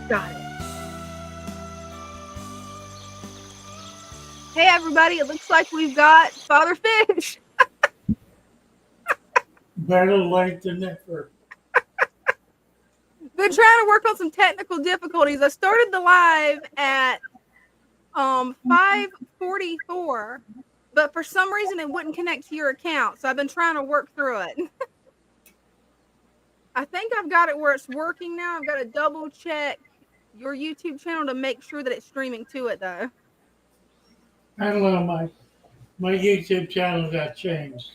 Got it. Hey, everybody. It looks like we've got Father Fish. Better late than never. Been trying to work on some technical difficulties. I started the live at 5:44, but for some reason it wouldn't connect to your account. So I've been trying to work through it. I think I've got it where it's working now. I've got to double check your YouTube channel to make sure that it's streaming to it, though. I don't know, my YouTube channel got changed.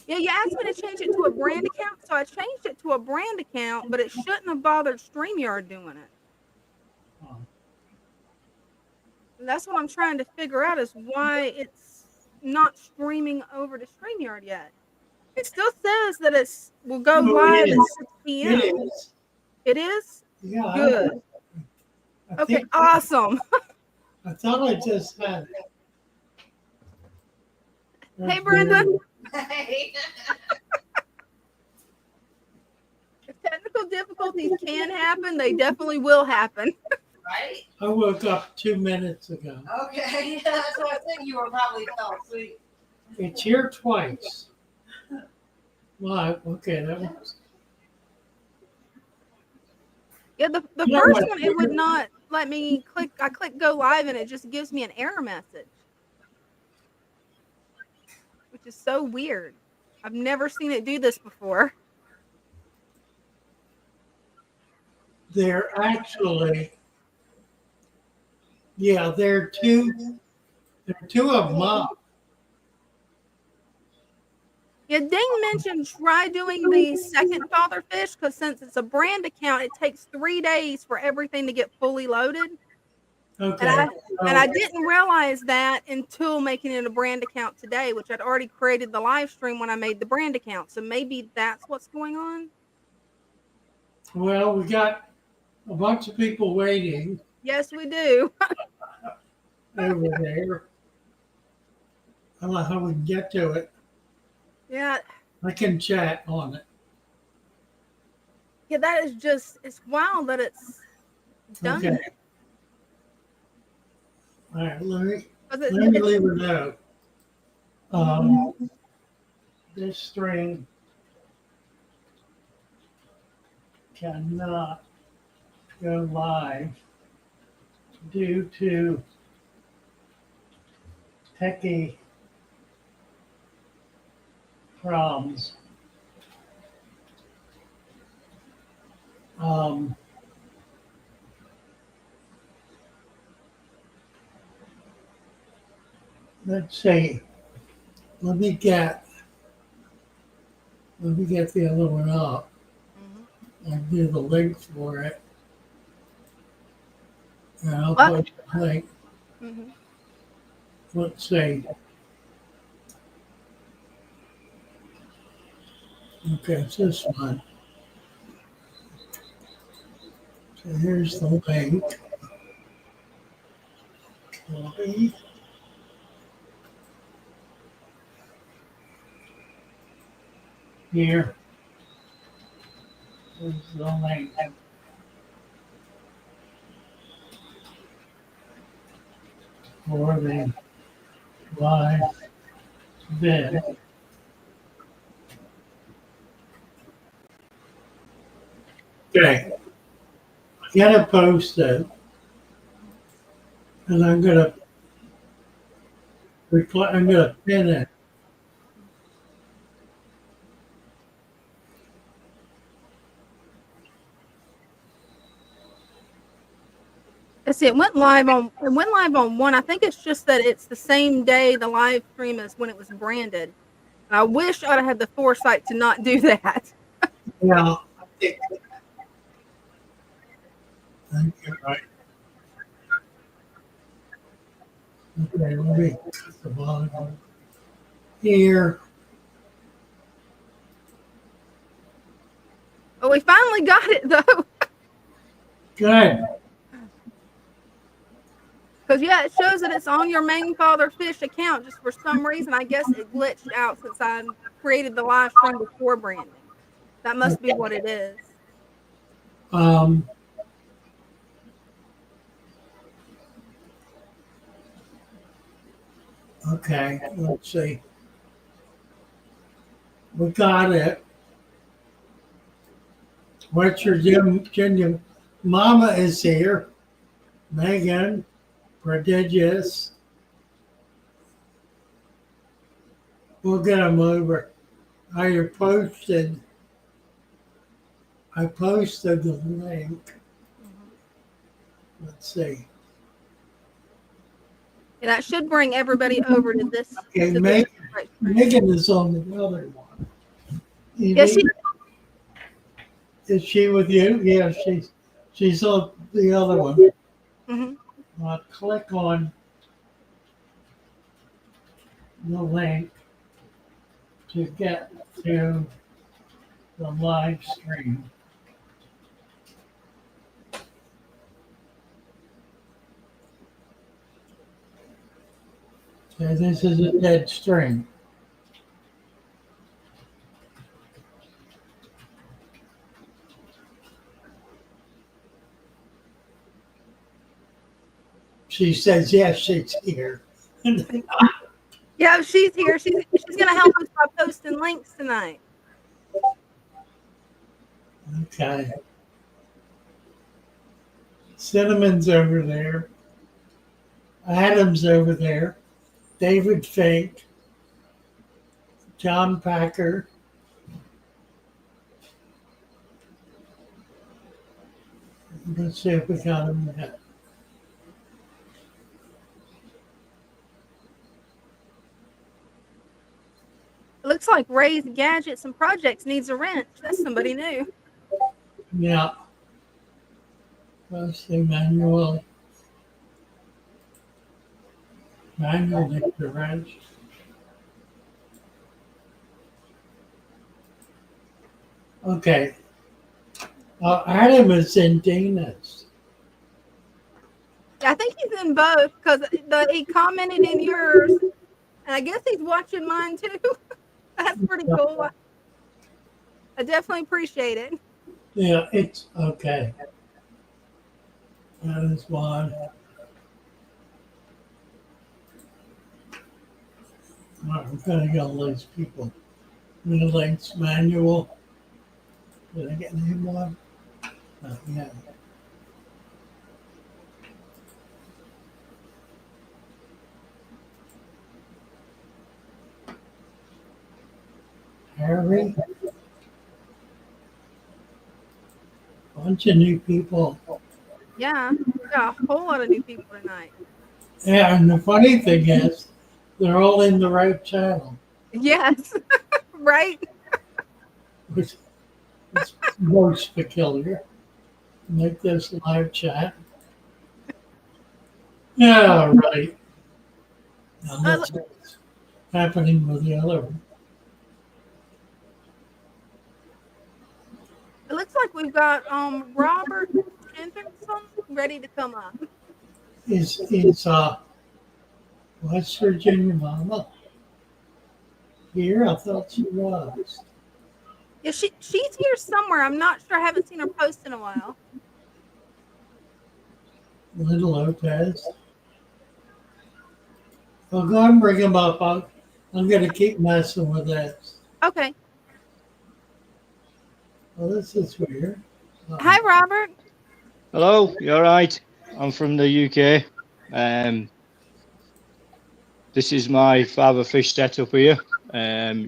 Yeah, you asked me to change it to a brand account, so I changed it to a brand account, but it shouldn't have bothered StreamYard doing it. Oh. That's what I'm trying to figure out is why it's not streaming over to StreamYard yet. It still says that will go live at 6 p.m. It is. It is? Yeah. Good. Okay, awesome. I thought I just had it. Hey, Brenda. Hey. If technical difficulties can happen, they definitely will happen. Right? I woke up 2 minutes ago. Okay. That's what I think you were probably fell asleep. It's here twice. Well, okay, that was. Yeah, the Yeah, first but- one, it would not let me click. I click go live and it just gives me an error message, which is so weird. I've never seen it do this before. They're actually, yeah, there are two of them up. Yeah, Dane mentioned try doing the second Father Fish because since it's a brand account, it takes 3 days for everything to get fully loaded. Okay. And I didn't realize that until making it a brand account today, which I'd already created the live stream when I made the brand account. So maybe that's what's going on. Well, we got a bunch of people waiting Yes, we do. over there. I don't know how we can get to it. Yeah. I can chat on it. Yeah, that is just, it's wild that it's done. Okay. All right, let me Because leave a note. This string cannot go live due to techie problems. Let's see. Let me get the other one up. I'll do the link for it. And I'll post the link. Let's see. Okay, it's this one. So here's the link. Copy. Here. Here's the link. For the live vid. Okay. I gotta post it. And I'm gonna pin it. Let's see, it went live on one. I think it's just that it's the same day the live stream as when it was branded. I wish I'd have had the foresight to not do that. Yeah, I think you're right. Okay, let me put the bottom here. But we finally got it though. Good. Because yeah, it shows that it's on your main Father Fish account. Just for some reason, I guess it glitched out since I created the live stream before branding. That must be what it is. Um, okay, let's see. We got it. What's your Virginia? Mama is here. Megan, prodigious. We'll get them over. I posted. I posted the link. Let's see. And that should bring everybody over to this. Okay, to Megan, this right screen. Megan is on the other one. Yes, Is she with you? Yeah, she's on the other one. Mhm. I'll click on the link to get to the live stream. Okay, this is a dead string. She says, yes, she's here. Yeah, she's here. She's gonna help us by posting links tonight. Okay. Cinnamon's over there. Adam's over there. David Fink. John Packer. Let's see if we got him yet. It looks like Ray's Gadgets and Projects needs a wrench. That's somebody new. Yeah. Let's see, Manuel. Manuel needs the wrench. Okay. Adam is in Dina's. I think he's in both because he commented in yours, and I guess he's watching mine too. That's pretty cool. I definitely appreciate it. Yeah, it's okay. That is one. All right, I'm gonna get all these people. Links manual. Did I get name one? Yeah. Harry. Bunch of new people. Yeah, we got a whole lot of new people tonight. Yeah, and the funny thing is, they're all in the right channel, Yes, right. which is most peculiar. Make this live chat. Yeah, right. Now that's what's happening with the other one. It looks like we've got Robert Henderson ready to come up. Is West Virginia Mama here? I thought she was. Yeah, she's here somewhere. I'm not sure. I haven't seen her post in a while. Little Lopez. Well, go ahead and bring him up. I'm going to keep messing with this. Okay. Well, this is weird. Hi, Robert. Hello, you all right? I'm from the UK. This is my Father Fish setup here.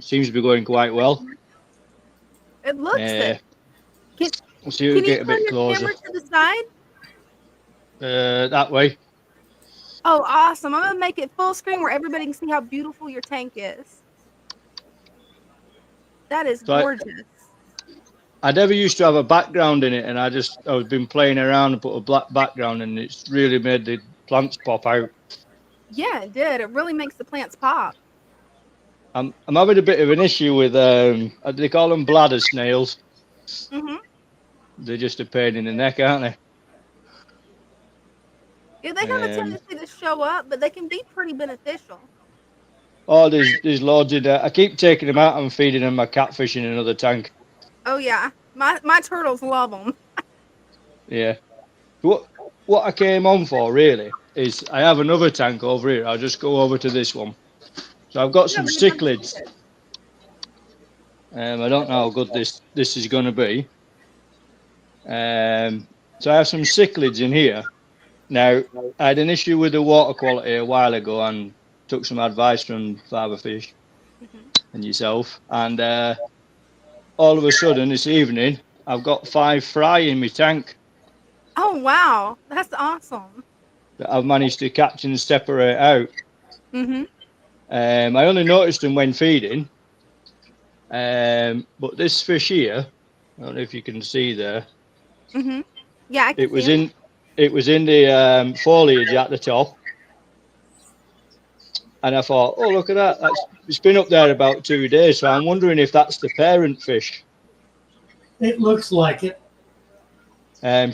Seems to be going quite well. It looks it. We'll see if Can we you get a turn bit your closer. camera to the side? That way. Oh, awesome. I'm going to make it full screen where everybody can see how beautiful your tank is. That is gorgeous. I never used to have a background in it, and I've been playing around and put a black background, and it's really made the plants pop out. Yeah, it did. It really makes the plants pop. I'm having a bit of an issue with they call them bladder snails. Mm-hmm. They're just a pain in the neck, aren't they? Yeah, they have a tendency to show up, but they can be pretty beneficial. Oh, there's loads in there. I keep taking them out and feeding them my catfish in another tank. Oh yeah, my turtles love them. Yeah. What I came on for really is I have another tank over here. I'll just go over to this one. So I've got Yeah, some we can come see cichlids. it. I don't know how good this is going to be. So I have some cichlids in here. Now, I had an issue with the water quality a while ago and took some advice from Father Fish Mhm. and yourself. And all of a sudden this evening, I've got 5 fry in my tank Oh, wow. That's awesome. that I've managed to catch and separate out. Mm-hmm. I only noticed them when feeding. But this fish here, I don't know if you can see there, Mm-hmm. Yeah, I can it see was him. in the foliage at the top. And I thought, oh, look at that. It's been up there about 2 days. So I'm wondering if that's the parent fish. It looks like it.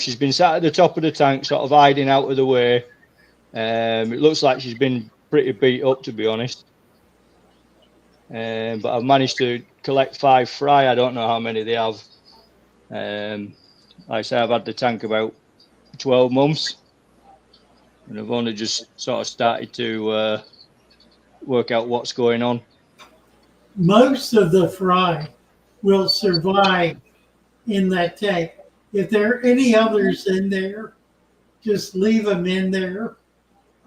She's been sat at the top of the tank, sort of hiding out of the way. It looks like she's been pretty beat up, to be honest. But I've managed to collect 5 fry. I don't know how many they have. Like I say, I've had the tank about 12 months. And I've only just sort of started to work out what's going on. Most of the fry will survive in that tank. If there are any others in there, just leave them in there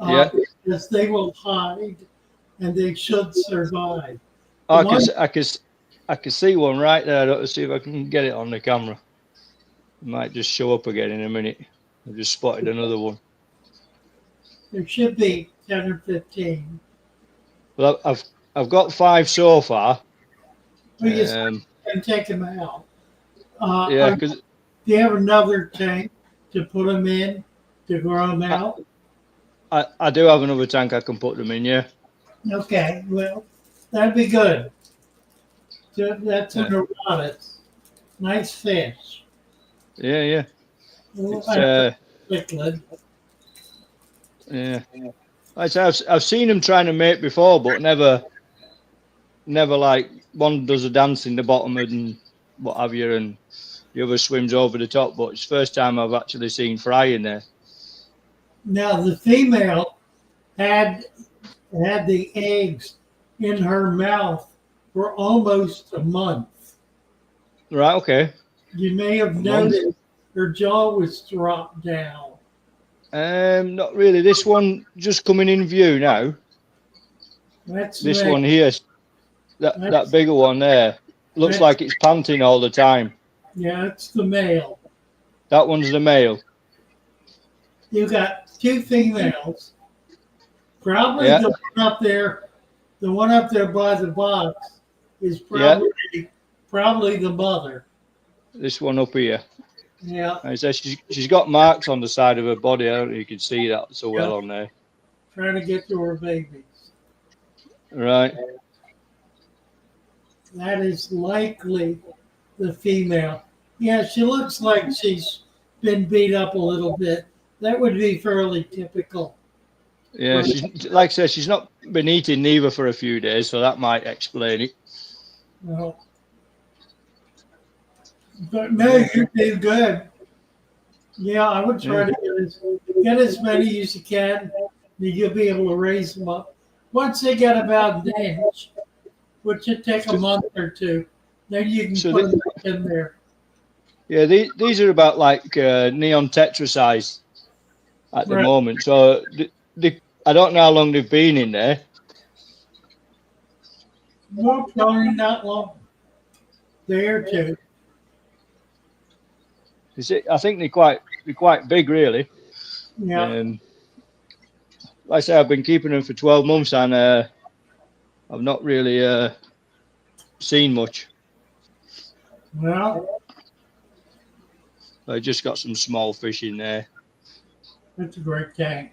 Yeah. because they will hide and they should survive. The I one, can see one right there. I don't see if I can get it on the camera. It might just show up again in a minute. I've just spotted another one. there should be 10 or 15. Well, I've got 5 so far. Well, you Um, can take them out. yeah, Do because you have another tank to put them in to grow them out? I do have another tank I can put them in. Yeah. Okay, well, that'd be good. That's Yeah. an erotis. Nice fish. Yeah. Well, It's cichlid. yeah. Like I say, I've seen them trying to mate before, but never like one does a dance in the bottom and what have you, and the other swims over the top. But it's the first time I've actually seen fry in there. Now the female had the eggs in her mouth for almost a month. Right. Okay. You may have A month. noticed her jaw was dropped down. Not really. This one just coming in view now. That's This right. one here, that bigger one there, looks That's like it's panting all the time. yeah, it's the male. That one's the male. You got 2 females. Probably Yeah. the one up there by the box is Yeah. probably the mother. This one up here. Yeah, I say she's got marks on the side of her body. I don't know if you can see that so well yeah, on there. trying to get to her babies. Right. That is likely the female. Yeah, she looks like she's been beat up a little bit. That would be fairly typical. Yeah. She's like I said, she's not been eating neither for a few days, so that might explain it. Well, but no, you do good. Yeah, I would try to get as many as you can. Then you'll be able to raise them up. Once they get about an inch, which should take a month or 2, then you can So put them back in there. Yeah, these are about like neon tetra size at the Right. moment. So I don't know how long they've been in there. Well, probably not long. Day or 2. I think they're quite big, really. Yeah. Like I say, I've been keeping them for 12 months, and I've not really seen much. Well, I just got some small fish in there. that's a great tank.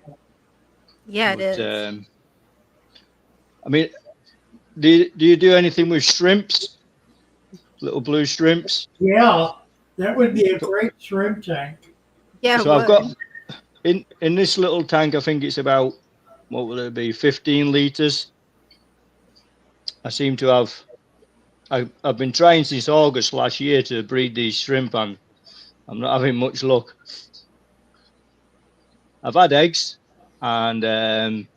Yeah, it But, is. I mean, do you do anything with shrimps? Little blue shrimps? Yeah, that would be a great shrimp tank. Yeah, So it I've got would. in this little tank, I think it's about, what will it be, 15 litres. I seem to have, I've been trying since August last year to breed these shrimp, and I'm not having much luck. I've had eggs, and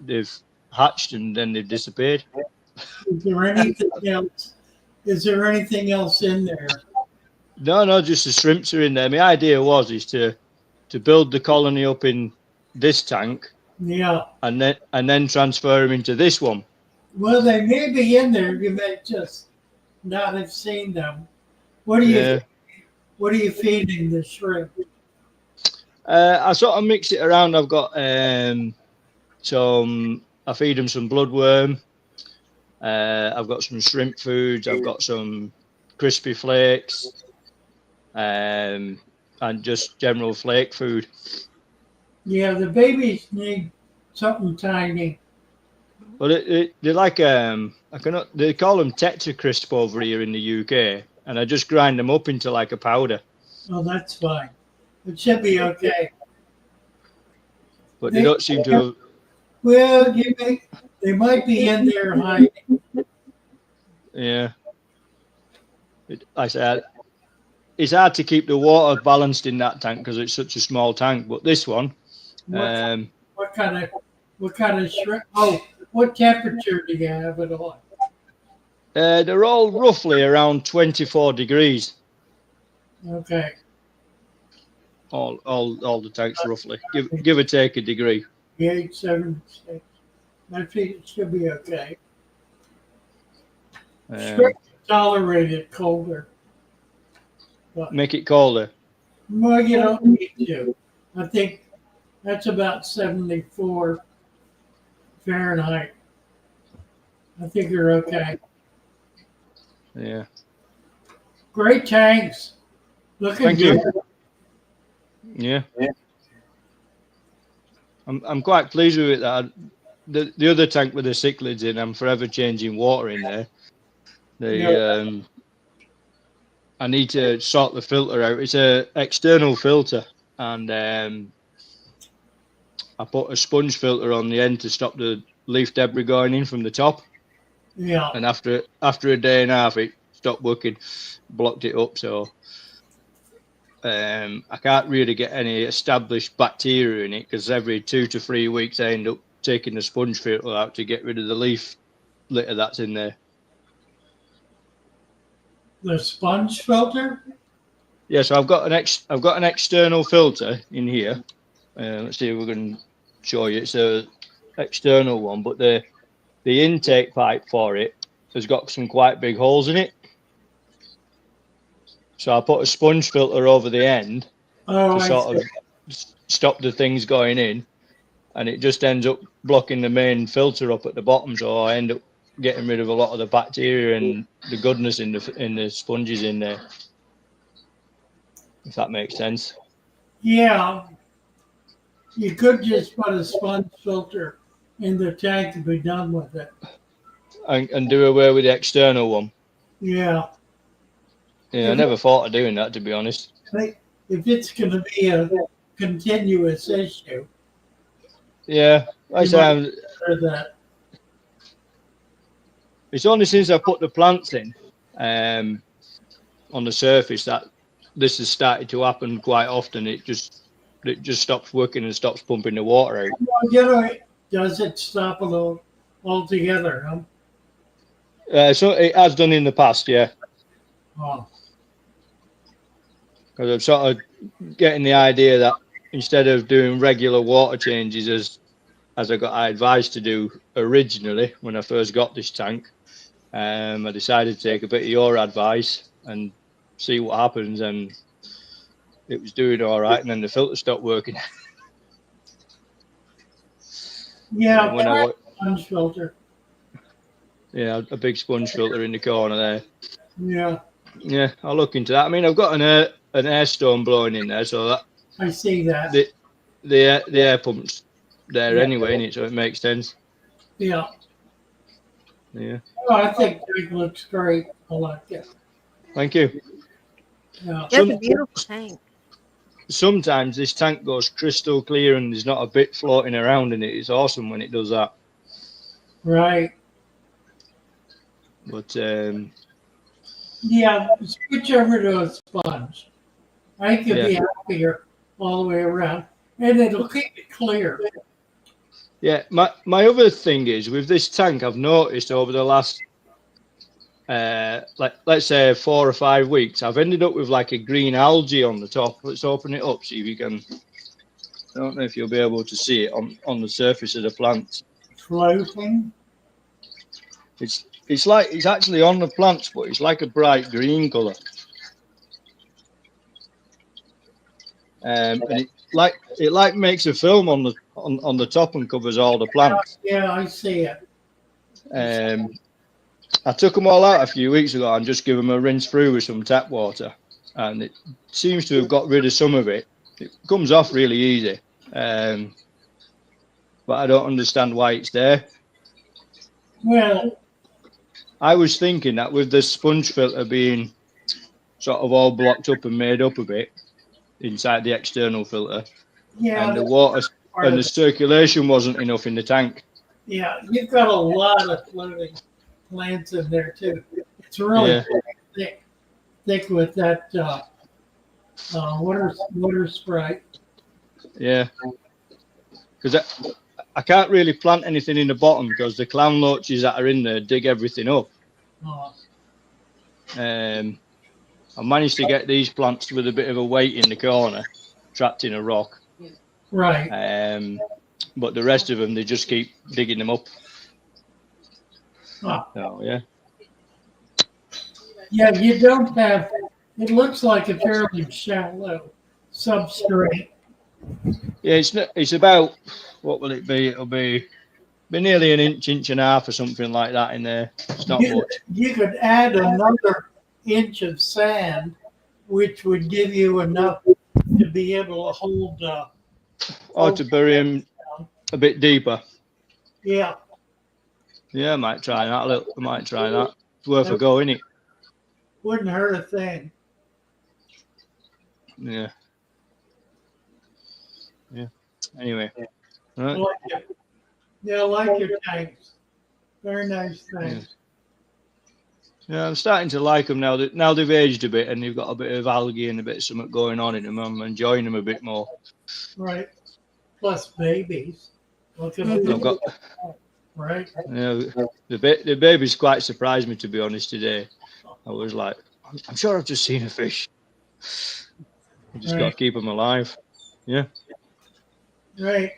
they've hatched and then they've disappeared. Is there anything else? Is there anything else in there? No, just the shrimps are in there. My idea is to build the colony up in this tank, Yeah. and then transfer them into this one. Well, they may be in there. You may just not have seen them. What are you? What are you feeding the shrimp? I sort of mix it around. I've got I feed them some bloodworm. I've got some shrimp foods. I've got some crispy flakes, and just general flake food. Yeah, the babies need something tiny. Well, they're like they call them Tetra Crisp over here in the UK, and I just grind them up into like a powder. Oh, that's fine. It should be okay. But they don't seem to have. Well, they might be in there hiding. Yeah. I said it's hard to keep the water balanced in that tank because it's such a small tank. But this one, What kind of shrimp? Oh, what temperature do you have it on? they're all roughly around 24 degrees. Okay. All the tanks roughly, give or take a degree. 8, 7, 6. I think it should be okay. Shrimp tolerate it colder. But, Make it colder. well, you don't need to. I think that's about 74 Fahrenheit. I think you're okay. Yeah. Great tanks. Looking Thank good. you. Yeah. I'm quite pleased with that. The other tank with the cichlids in, I'm forever changing water in there. I need to sort the filter out. It's a external filter, and I put a sponge filter on the end to stop the leaf debris going in from the top. Yeah. And after a day and a half, it stopped working, blocked it up. So I can't really get any established bacteria in it because every 2 to 3 weeks I end up taking the sponge filter out to get rid of the leaf litter that's in there. The sponge filter? Yeah, so I've got an external filter in here. Let's see if we can show you. It's a external one, but the intake pipe for it has got some quite big holes in it. So I put a sponge filter over the end to sort of stop the things going in, and it just ends up blocking the main filter up at the bottom. So I end up getting rid of a lot of the bacteria and the goodness in the sponges in there. If that makes sense. Yeah. You could just put a sponge filter in the tank and be done with it. And do away with the external one. Yeah. Yeah, I never thought of doing that, to be honest. If it's going to be a continuous issue. Yeah, I say that. It's only since I put the plants in on the surface that this has started to happen quite often. It just stops working and stops pumping the water out. Well, you know, does it stop altogether? Huh? So it has done in the past, yeah. Oh. Because I'm sort of getting the idea that instead of doing regular water changes as I got advised to do originally when I first got this tank, I decided to take a bit of your advice and see what happens, and it was doing all right, and then the filter stopped working. Yeah, when I sponge filter. Yeah, a big sponge filter in the corner there. Yeah. Yeah, I'll look into that. I mean, I've got an air stone blowing in there, so that I see that. The air pump's there anyway, in it, so it makes sense. Yeah. Yeah. Oh, I think it looks great. I like it. Thank you. Yeah. That's a beautiful tank. Sometimes this tank goes crystal clear and there's not a bit floating around in it. It's awesome when it does that. Right. But Yeah, switch over to a sponge. I could be happier all the way around, and it'll keep it clear. Yeah, my other thing is with this tank, I've noticed over the last, let's say 4 or 5 weeks, I've ended up with like a green algae on the top. Let's open it up, see if you can. I don't know if you'll be able to see it on the surface of the plants. Floating. It's like it's actually on the plants, but it's like a bright green color. And it makes a film on the top and covers all the plants. Yeah, I see it. I took them all out a few weeks ago and just give them a rinse through with some tap water, and it seems to have got rid of some of it. It comes off really easy, but I don't understand why it's there. Well, I was thinking that with the sponge filter being sort of all blocked up and made up a bit inside the external filter, yeah, and the water and the circulation wasn't enough in the tank. Yeah, you've got a lot of floating plants in there too. It's really thick with that water sprite. Yeah, because I can't really plant anything in the bottom because the clown loaches that are in there dig everything up. I managed to get these plants with a bit of a weight in the corner, trapped in a rock. Right. But the rest of them, they just keep digging them up. Oh. So, yeah. Yeah, you don't have, it looks like a fairly shallow substrate. Yeah, it's about, what will it be? It'll be nearly an inch and a half or something like that in there. It's not much. You could add another inch of sand, which would give you enough to be able to hold. Or to bury him a bit deeper. Yeah. Yeah, I might try that. I might try that. It's worth a go, isn't it? Wouldn't hurt a thing. Yeah. Yeah. Anyway. Right. I like your tanks. Very nice things. Yeah, I'm starting to like them now. Now they've aged a bit and they've got a bit of algae and a bit of something going on in them. I'm enjoying them a bit more. Right. Plus babies. Look at I've got, right. Yeah, the babies quite surprised me, to be honest, today. I was like, I'm sure I've just seen a fish. I just got to keep them alive. Yeah. Right.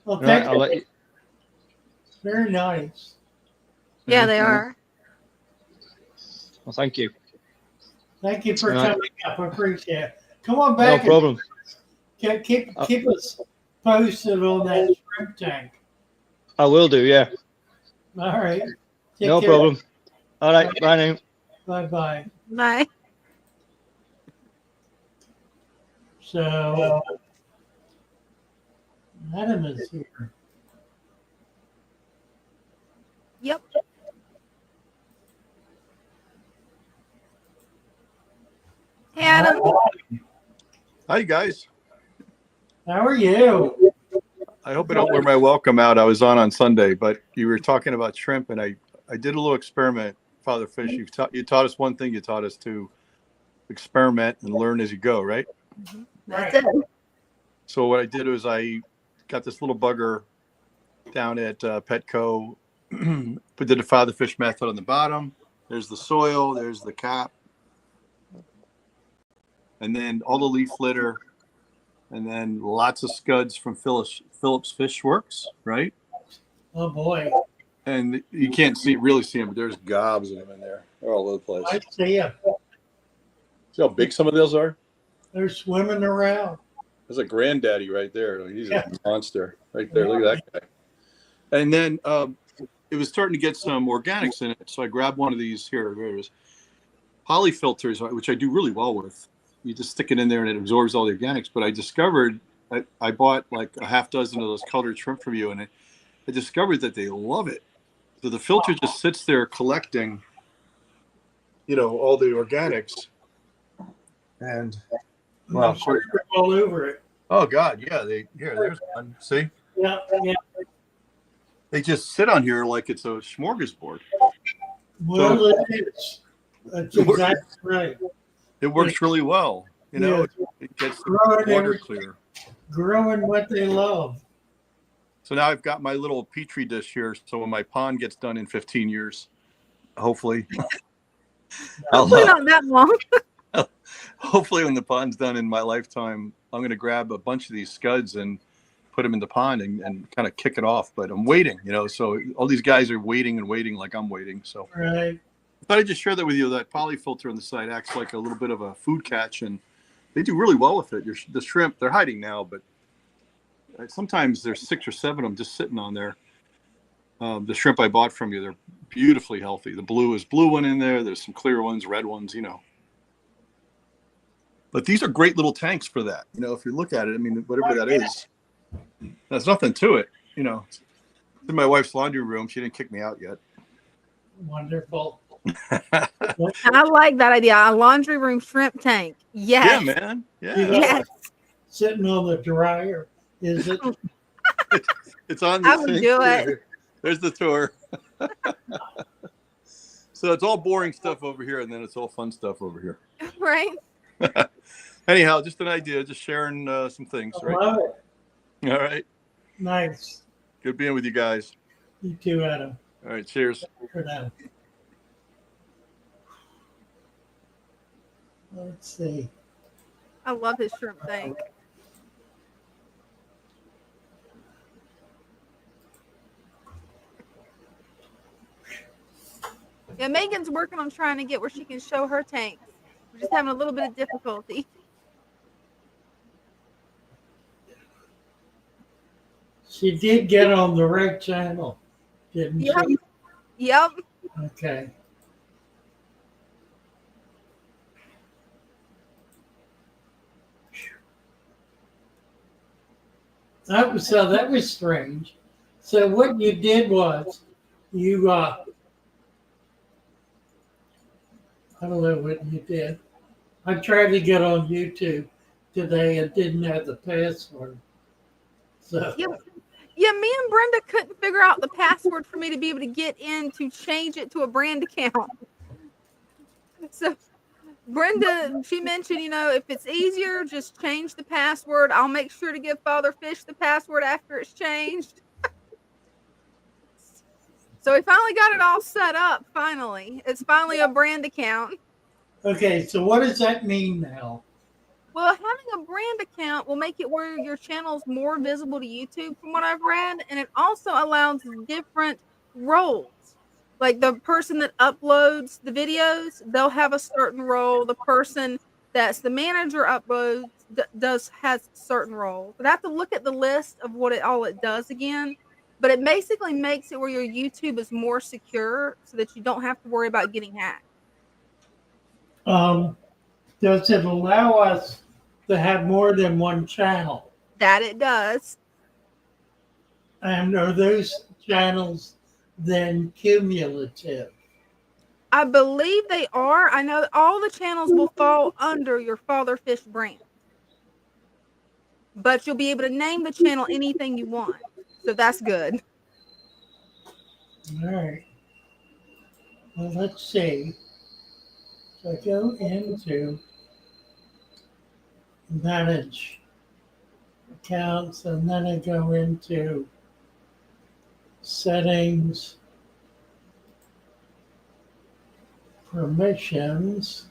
Well, Right, I'll let you. Very nice. Yeah, they are. Well, thank you. Thank you for coming up. I appreciate it. Come on back. No problem. Keep us posted on that shrimp tank. I will do, yeah. All right. No problem. All right, bye now. Bye-bye. Bye. So, Adam is here. Yep. Hey, Adam. Hi, guys. How are you? I hope I don't wear my welcome out. I was on Sunday, but you were talking about shrimp, and I did a little experiment, Father Fish. You taught us one thing. You taught us to experiment and learn as you go, right? That's it. So what I did was I got this little bugger down at Petco, put the Father Fish method on the bottom. There's the soil. There's the cap. And then all the leaf litter. And then lots of scuds from Phillips Fish Works, right? Oh, boy. And you can't really see them, but there's gobs of them in there. They're all over the place. I see them. See how big some of those are? They're swimming around. There's a granddaddy right there. He's a monster right there. Look at that guy. And then it was starting to get some organics in it. So I grabbed one of these here. There it is. Poly filters, which I do really well with. You just stick it in there and it absorbs all the organics. But I discovered, I bought like a half dozen of those colored shrimp from you, and I discovered that they love it. So the filter just sits there collecting, all the organics. And Well, all over it. Oh God, yeah. There's one. See? Yeah. They just sit on here like it's a smorgasbord. Well, it is. That's exactly right. It works really well. You know, it gets the water clear. Growing what they love. So now I've got my little petri dish here. So when my pond gets done in 15 years, hopefully, Hopefully not that long. hopefully when the pond's done in my lifetime, I'm going to grab a bunch of these scuds and put them in the pond and kind of kick it off. But I'm waiting, you know, so all these guys are waiting and waiting like I'm waiting. So Right. I thought I'd just share that with you. That poly filter on the side acts like a little bit of a food catch, and they do really well with it. The shrimp, they're hiding now, but sometimes there's 6 or 7 of them just sitting on there. The shrimp I bought from you, they're beautifully healthy. The blue one in there. There's some clear ones, red ones, you know. But these are great little tanks for that. You know, if you look at it, I mean, whatever that is, there's nothing to it. You know, it's in my wife's laundry room. She didn't kick me out yet. Wonderful. I like that idea. A laundry room shrimp tank. Yes. Yeah, man. Yeah. Yes. Sitting on the dryer. Is it? It's on the I would do it. There's the tour. So it's all boring stuff over here, and then it's all fun stuff over here. Right. Anyhow, just an idea, just sharing some things, I right? love it. All right. Nice. Good being with you guys. You too, Adam. All right. Cheers. For now. Let's see. I love his shrimp tank. Yeah, Megan's working on trying to get where she can show her tanks. We're just having a little bit of difficulty. She did get on the right channel, didn't Yep. she? Yep. Okay. That was strange. So what you did was you I don't know what you did. I tried to get on YouTube today and didn't have the password. So Yeah, me and Brenda couldn't figure out the password for me to be able to get in to change it to a brand account. So Brenda, she mentioned, you know, if it's easier, just change the password. I'll make sure to give Father Fish the password after it's changed. So we finally got it all set up, finally. It's finally a brand account. okay, so what does that mean now? Well, having a brand account will make it where your channel's more visible to YouTube from what I've read, and it also allows different roles. Like the person that uploads the videos, they'll have a certain role. The person that's the manager uploads has a certain role. But I have to look at the list of what it does again. But it basically makes it where your YouTube is more secure so that you don't have to worry about getting hacked. Does it allow us to have more than one channel? That it does. And are those channels then cumulative? I believe they are. I know all the channels will fall under your Father Fish brand. But you'll be able to name the channel anything you want. So that's good. All right. Well, let's see. So I go into manage accounts, and then I go into settings, permissions.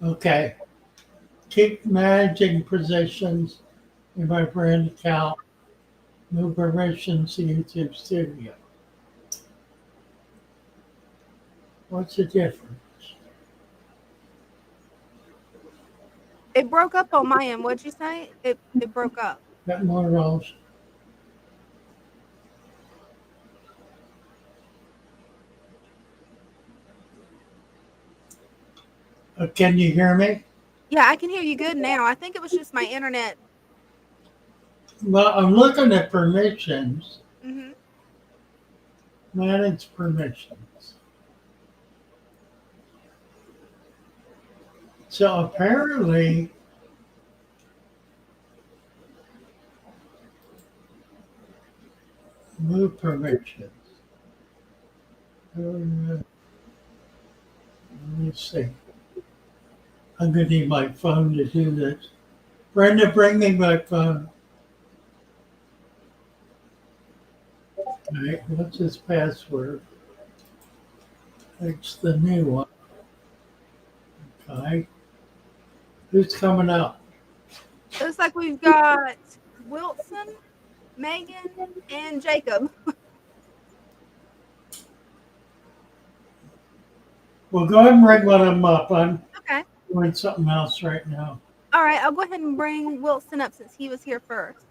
Okay. Keep managing positions in my brand account. No permissions to YouTube Studio. What's the difference? It broke up on my end. What'd you say? It broke up. Got more roles. Can you hear me? Yeah, I can hear you good now. I think it was just my internet. Well, I'm looking at permissions. Mm-hmm. Manage permissions. So apparently, move permissions. Let me see. I'm going to need my phone to do this. Brenda, bring me my phone. All right, what's his password? It's the new one. Okay. Who's coming up? Looks like we've got Wilson, Megan, and Jacob. Well, go ahead and bring one of them up. I'm Okay. doing something else right now. All right, I'll go ahead and bring Wilson up since he was here first.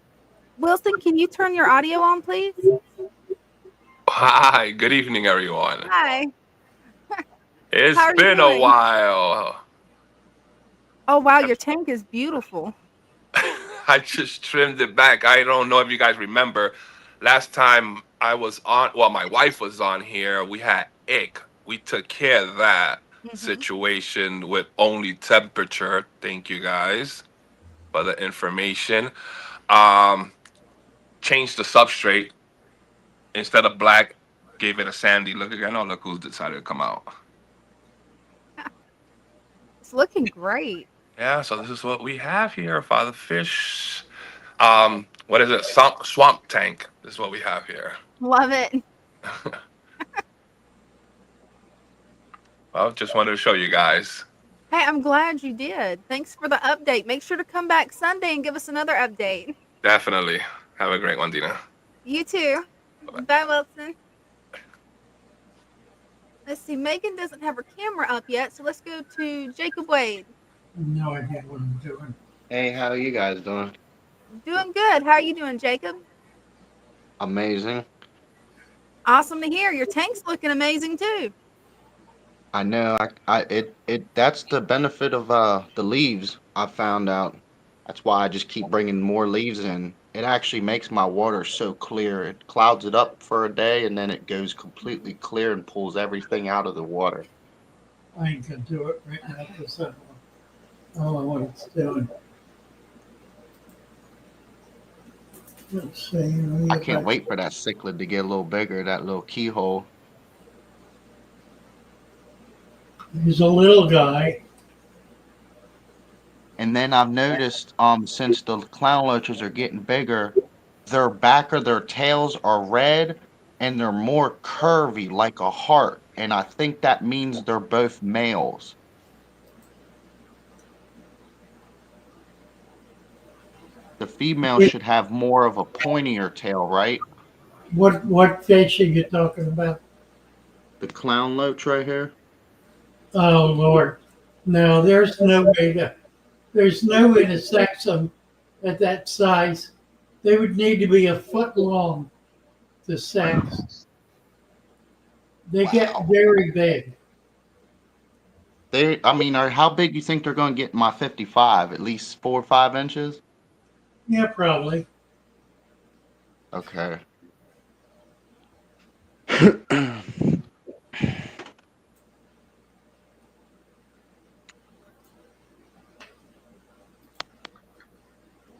Wilson, can you turn your audio on, please? Hi, good evening, everyone. Hi. It's How are you been a doing? while. Oh, wow, your tank is beautiful. I just trimmed it back. I don't know if you guys remember. Last time I was on, well, my wife was on here. We had ick. We took care of that Mm-hmm. situation with only temperature. Thank you guys for the information. Um, Changed the substrate instead of black. Gave it a sandy look again. Oh, look who's decided to come out. It's looking great. Yeah, so this is what we have here, Father Fish. What is it? Swamp tank. This is what we have here. Love it. Well, just wanted to show you guys. Hey, I'm glad you did. Thanks for the update. Make sure to come back Sunday and give us another update. Definitely. Have a great one, Dina. You too. Bye-bye. Bye, Wilson. Let's see. Megan doesn't have her camera up yet, so let's go to Jacob Wade. No idea what I'm doing. Hey, how are you guys doing? Doing good. How are you doing, Jacob? Amazing. Awesome to hear. Your tank's looking amazing too. I know. That's the benefit of the leaves. I found out. That's why I just keep bringing more leaves in. It actually makes my water so clear. It clouds it up for a day, and then it goes completely clear and pulls everything out of the water. I ain't going to do it right now because I don't know what it's doing. Let's see. I can't wait for that cichlid to get a little bigger. That little keyhole. He's a little guy. And then I've noticed, since the clown loaches are getting bigger, their back or their tails are red and they're more curvy like a heart. And I think that means they're both males. The female should have more of a pointier tail, right? What fish are you talking about? The clown loach right here. Oh Lord. No, there's no way to sex them at that size. They would need to be a foot long to sex. They get very big. How big you think they're going to get in my 55? At least 4 or 5 inches? Yeah, probably. Okay.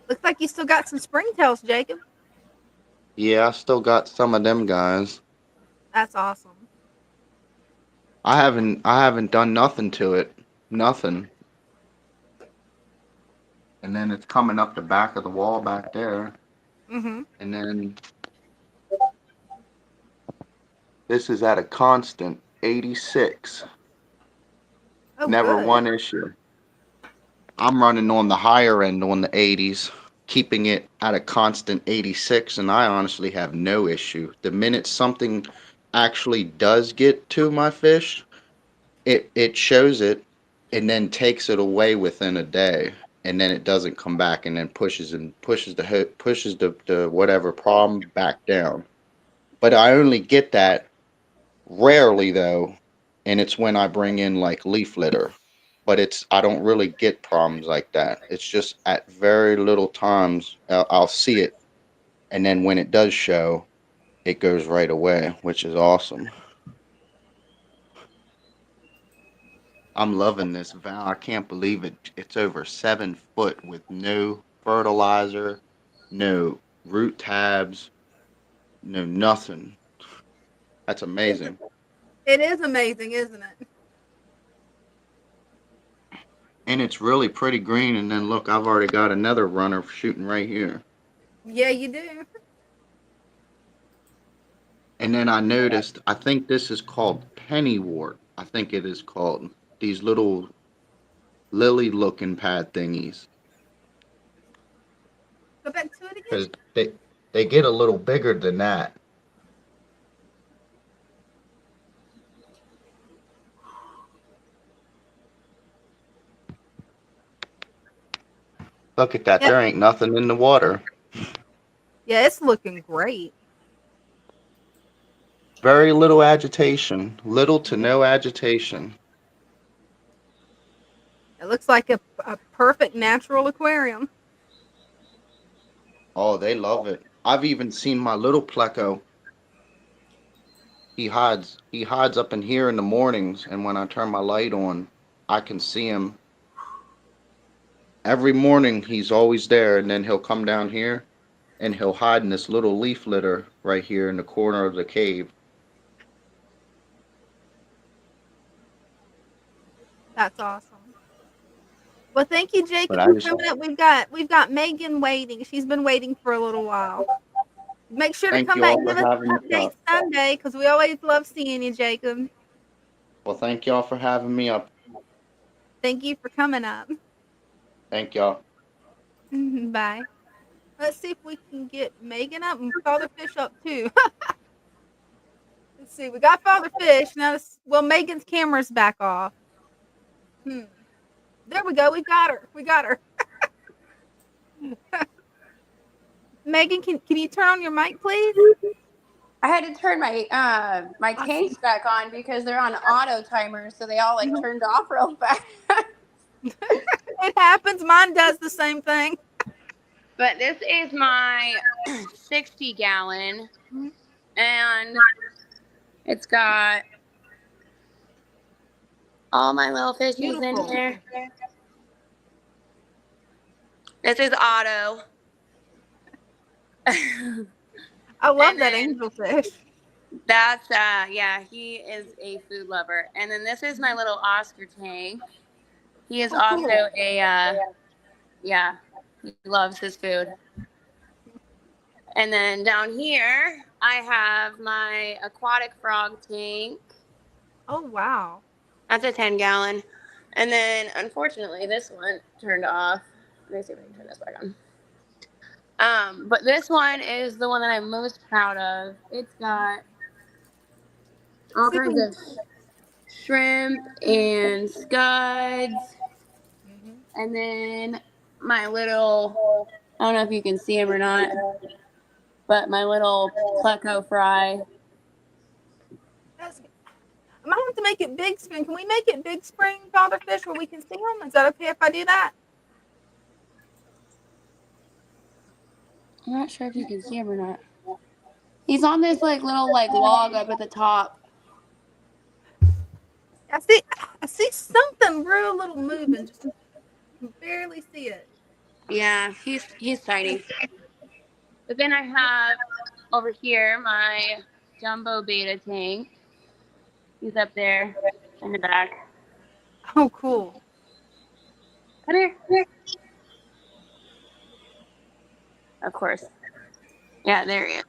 Looks like you still got some springtails, Jacob. Yeah, I still got some of them guys. That's awesome. I haven't done nothing to it. Nothing. And then it's coming up the back of the wall back there. Mm-hmm. And then this is at a constant 86. Oh, Never good. one issue. I'm running on the higher end on the 80s, keeping it at a constant 86, and I honestly have no issue. The minute something actually does get to my fish, it shows it and then takes it away within a day, and then it doesn't come back, and then pushes the whatever problem back down. But I only get that rarely though, and it's when I bring in like leaf litter. But I don't really get problems like that. It's just at very little times I'll see it, and then when it does show, it goes right away, which is awesome. I'm loving this vow. I can't believe it. It's over 7 foot with no fertilizer, no root tabs, no nothing. That's amazing. It is amazing, isn't it? And it's really pretty green. And then look, I've already got another runner shooting right here. Yeah, you do. And then I noticed, I think this is called pennywort. I think it is called. These little lily looking pad thingies. Go back to it again. Because they get a little bigger than that. Look at that. Yeah, There ain't nothing in the water. yeah, it's looking great. Very little agitation. Little to no agitation. It looks like a perfect natural aquarium. Oh, they love it. I've even seen my little pleco. He hides up in here in the mornings, and when I turn my light on, I can see him. Every morning he's always there, and then he'll come down here and he'll hide in this little leaf litter right here in the corner of the cave. That's awesome. Well, thank you, But Jacob, I for just coming up. We've got Megan waiting. She's been waiting for a little while. Make sure to thank come you back all and for give us having an me update up. Sunday because we always love seeing you, Jacob. Well, thank y'all for having me up. Thank you for coming up. Thank y'all. Bye. Let's see if we can get Megan up and Father Fish up too. Let's see. We got Father Fish now. Well, Megan's camera's back off. There we go. We got her. We got her. Megan, can you turn on your mic, please? I had to turn my my tanks back on because they're on auto timer, so they all like turned off real fast. It happens. Mine does the same thing. But this is my 60 gallon, and it's got all my little fishies Beautiful. in here. This is Otto. I love And that then angelfish. that's yeah, he is a food lover. And then this is my little Oscar tank. He is also cool. a yeah, he loves his food. And then down here I have my aquatic frog tank. Oh wow. That's a 10 gallon. And then unfortunately this one turned off. Let me see if I can turn this back on. But this one is the one that I'm most proud of. It's got all kinds of shrimp and scuds. And then my little, I don't know if you can see him or not, but my little pleco fry. I might have to make it big screen. Can we make it big screen, Father Fish, where we can see them? Is that okay if I do that? I'm not sure if you can see him or not. He's on this like little like log up at the top. I see something real little moving. Just can barely see it. Yeah, he's tiny. But then I have over here my jumbo beta tank. He's up there in the back. Oh, cool. Come here. Come here. Of course. Yeah, there he is.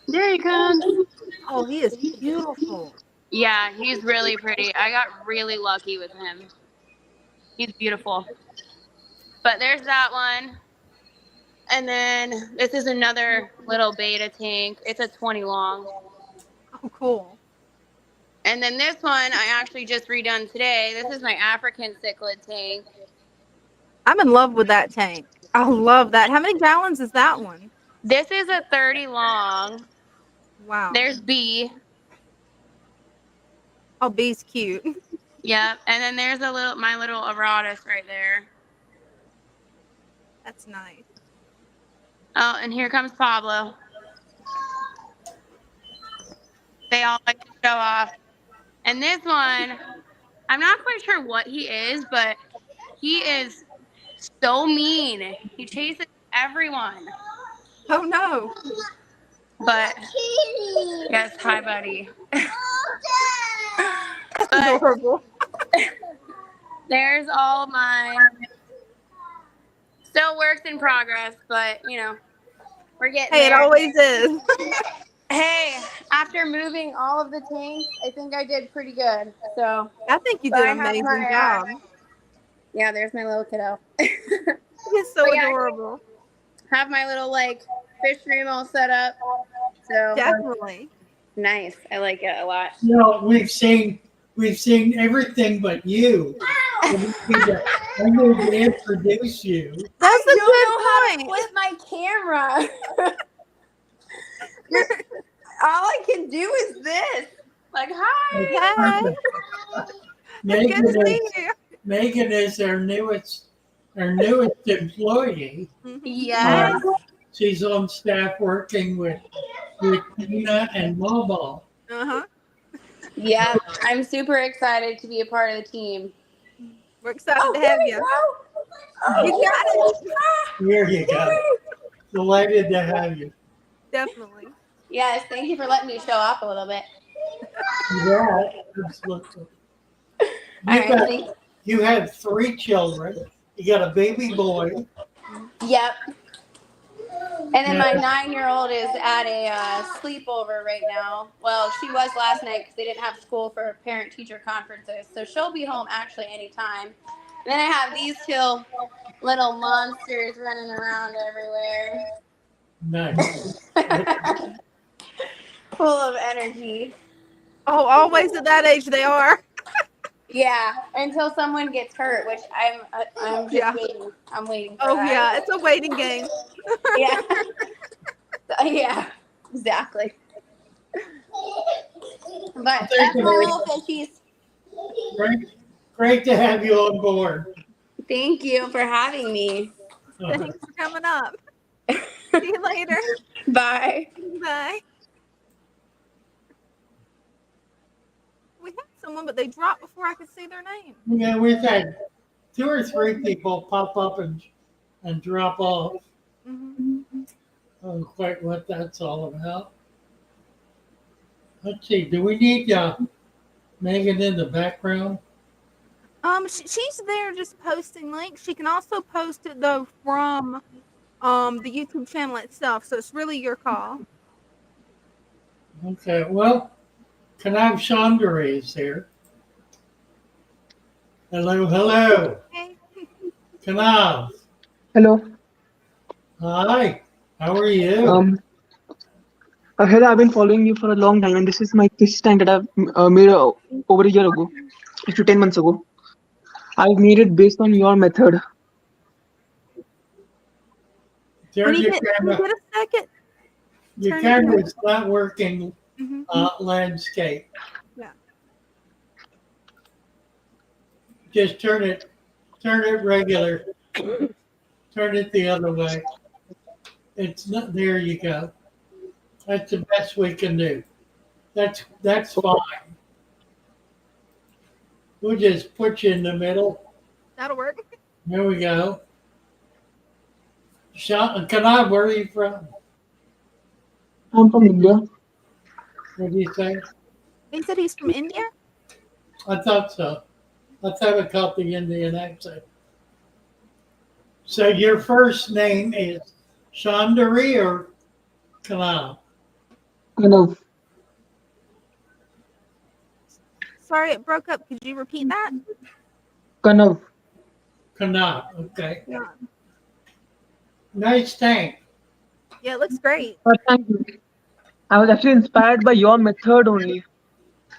There he comes. Oh, he is beautiful. Yeah, he's really pretty. I got really lucky with him. He's beautiful. But there's that one. And then this is another little beta tank. It's a 20 long. Oh, cool. And then this one I actually just redone today. This is my African cichlid tank. I'm in love with that tank. I love that. How many gallons is that one? This is a 30 long. Wow. There's B. Oh, B's cute. Yep. And then there's my little Aratus right there. That's nice. Oh, and here comes Pablo. They all like to show off. And this one, I'm not quite sure what he is, but he is so mean. He chases everyone. Oh, no. But yes, hi, buddy. That's But adorable. there's all my still works in progress, but you know, we're getting Hey, it there. always is. Hey, after moving all of the tanks, I think I did pretty good. So, I think you but did I an have amazing my job. yeah, there's my little kiddo. He's so But yeah, adorable. I have my little like fish room all set up. So Definitely. nice. I like it a lot. You know, we've seen everything but you. I need to introduce you. That's a good how to point. flip my camera. All I can do is this. Like, hi. Hey, it's good to Megan see is you. Megan is our newest employee. Yes. She's on staff working with Dina and Mama. Uh-huh. Yeah, I'm super excited to be a part of the team. We're excited to have you. You got it. Here you go. Delighted to have you. Definitely. Yes, thank you for letting me show off a little bit. Yeah, absolutely. All right, thanks. You have 3 children. You got a baby boy. Yep. And then my Yeah. 9-year-old is at a sleepover right now. Well, she was last night because they didn't have school for parent-teacher conferences. So she'll be home actually anytime. And then I have these 2 little monsters running around everywhere. Nice. Full of energy. Oh, always at that age they are. Yeah, until someone gets hurt, which I'm just Yeah. waiting. I'm waiting for Oh, that. yeah. It's a waiting game. Yeah. Yeah, exactly. But that's my little fishies. Great to have you on board. Thank you for having me. Thanks for coming up. See you later. Bye. Bye. We had someone, but they dropped before I could see their name. Yeah, we've had 2 or 3 people pop up and drop off. Mm-hmm. I don't know quite what that's all about. Let's see. Do we need Megan in the background? She's there just posting links. She can also post it though from the YouTube channel itself. So it's really your call. Okay. Well, Kanav Chandra is here. Hello, hello. Okay. Kanav. Hello. Hi. How are you? Hello. I've been following you for a long time, and this is my fish tank that I've made over a year ago, actually 10 months ago. I've made it based on your method. Turn When you your get a second. Your turn camera's not working. Mhm. Landscape. Yeah. Just turn it regular. Turn it the other way. It's not. There you go. That's the best we can do. That's fine. We'll just put you in the middle. That'll work. There we go. Kanav, where are you from? I'm from India. What do you say? He said he's from India. I thought so. I thought I caught the Indian accent. So your first name is Chandari or Kanav? Kanav. Sorry, it broke up. Could you repeat that? Kanav. Kanav. Okay. Yeah. Nice tank. Yeah, it looks great. Thank you. I was actually inspired by your method only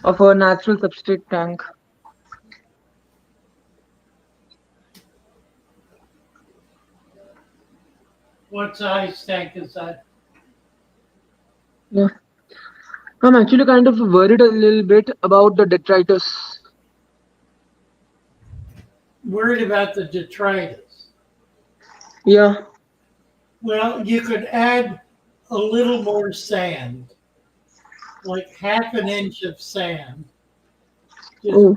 of a natural substrate tank. What size tank is that? Yeah. I'm actually kind of worried a little bit about the detritus. Worried about the detritus. Yeah. Well, you could add a little more sand, like half an inch of sand. Just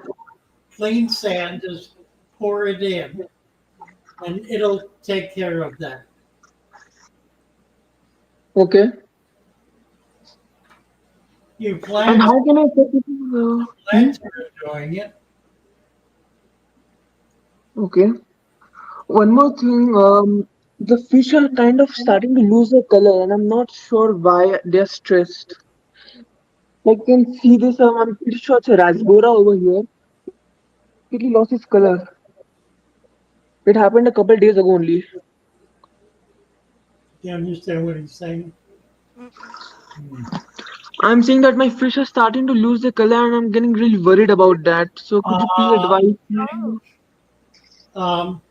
clean sand, just pour it in, and it'll take care of that. Okay. You And plants, how can I check it? plants are enjoying it. Okay. One more thing. The fish are kind of starting to lose their color, and I'm not sure why they're stressed. Like you can see this. I'm pretty sure it's a rasbora over here. It completely lost its color. It happened a couple days ago only. You understand what he's saying? Mm-mm. I'm saying that my fish are starting to lose their color, and I'm getting really worried about that. So could you please Uh, advise Oh. me? um,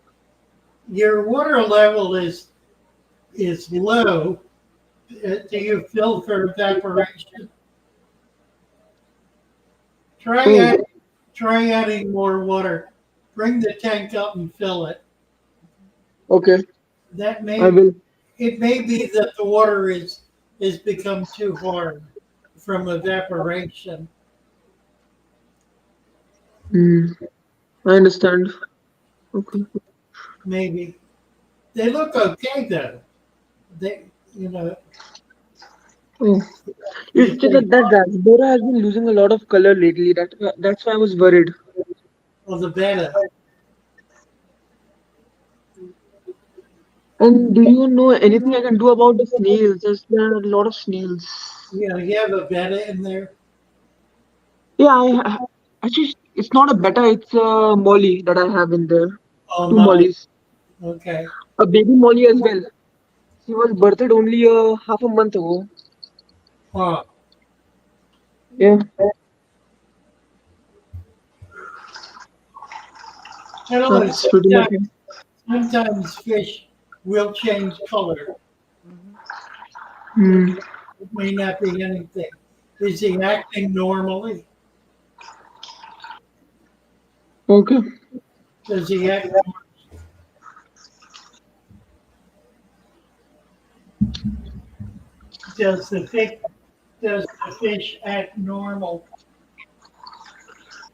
your water level is low. Do you filter evaporation? Try Oh, add, try adding more water. Bring the tank up and fill it. okay. That I may will. it may be that the water is become too hard from evaporation. Hmm. I understand. Okay. Maybe they look okay though. They you know Oh. It's if just they that rasbora has been losing a lot of color lately. That's why I was worried. well the betta. And do you know anything I can do about the snails? There are a lot of snails. You have a betta in there. Yeah, actually, it's not a betta. It's a molly that I have in there. Oh Two nice. mollies. Okay. A baby molly as well. She was birthed only half a month ago. Huh. Yeah, You know, that's pretty much it. sometimes fish will change color. Mhm. Hmm. It may not be anything. Is he acting normally? Okay. Does he act? Does the fish does the fish act normal?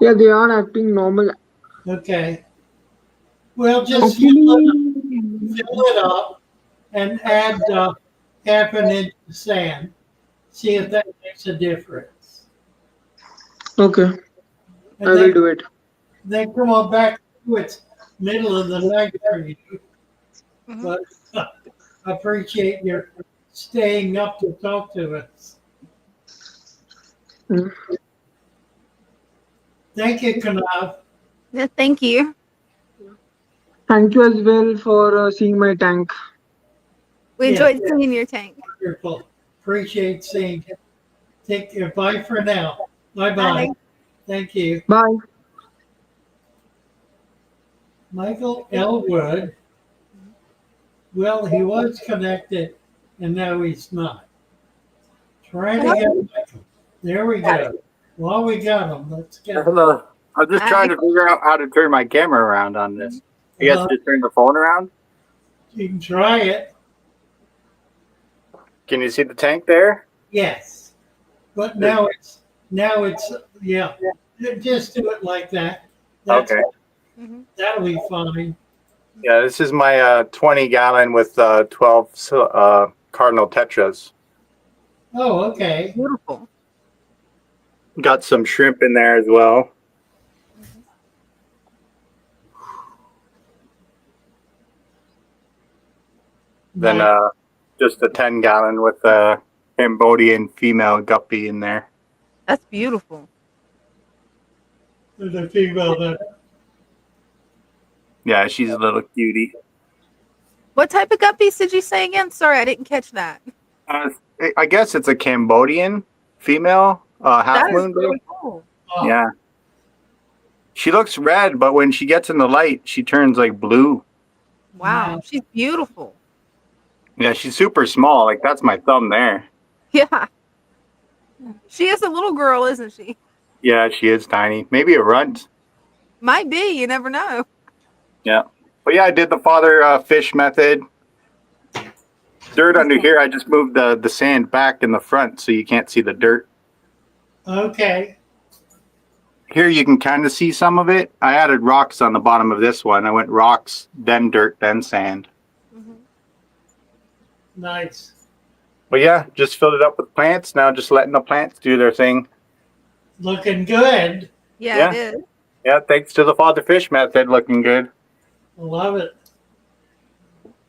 Yeah, they are acting normal. Okay. Well, just Actually, fill it up and add half an inch of sand. See if that makes a difference. okay, And I will do it. then come on back to its middle of the night for you. Mhm. But appreciate your staying up to talk to us. Hmm. Thank you, Kanav. Yeah, thank you. Thank you as well for seeing my tank. We Yeah, enjoyed seeing your tank. wonderful. Appreciate seeing you. Take care. Bye for now. Bye bye. Bye. Thank you. Bye. Michael Elwood. Well, he was connected and now he's not. Trying to get Michael. There we go. Well, we got him. Let's go. Hello. I'm just Hi. trying to figure out how to turn my camera around on this. I guess Uh, just turn the phone around. you can try it. Can you see the tank there? Yes. But now it's yeah. Just do it like that. That's Okay. Mhm. that'll be fine. Yeah, this is my 20 gallon with 12 cardinal tetras. Oh, okay. Beautiful. Got some shrimp in there as well. Mhm. Then Nice. just a 10 gallon with a Cambodian female guppy in there. That's beautiful. The female that Yeah, she's a little cutie. What type of guppies did you say again? Sorry, I didn't catch that. Uh, I guess it's a Cambodian female half That is moon. really cool. oh, Yeah. She looks red, but when she gets in the light, she turns like blue. Wow, nice. she's beautiful. Yeah, she's super small. Like that's my thumb there. Yeah. She is a little girl, isn't she? Yeah, she is tiny. Maybe a runt. Might be, you never know. Yeah. But yeah, I did the Father Fish method. Dirt under Awesome. here, I just moved the sand back in the front so you can't see the dirt. Okay. Here you can kind of see some of it. I added rocks on the bottom of this one. I went rocks, then dirt, then sand. Mhm. Nice. Well, yeah, just filled it up with plants. Now just letting the plants do their thing. Looking good. Yeah, it is. Yeah, thanks to the Father Fish method, looking good. Love it.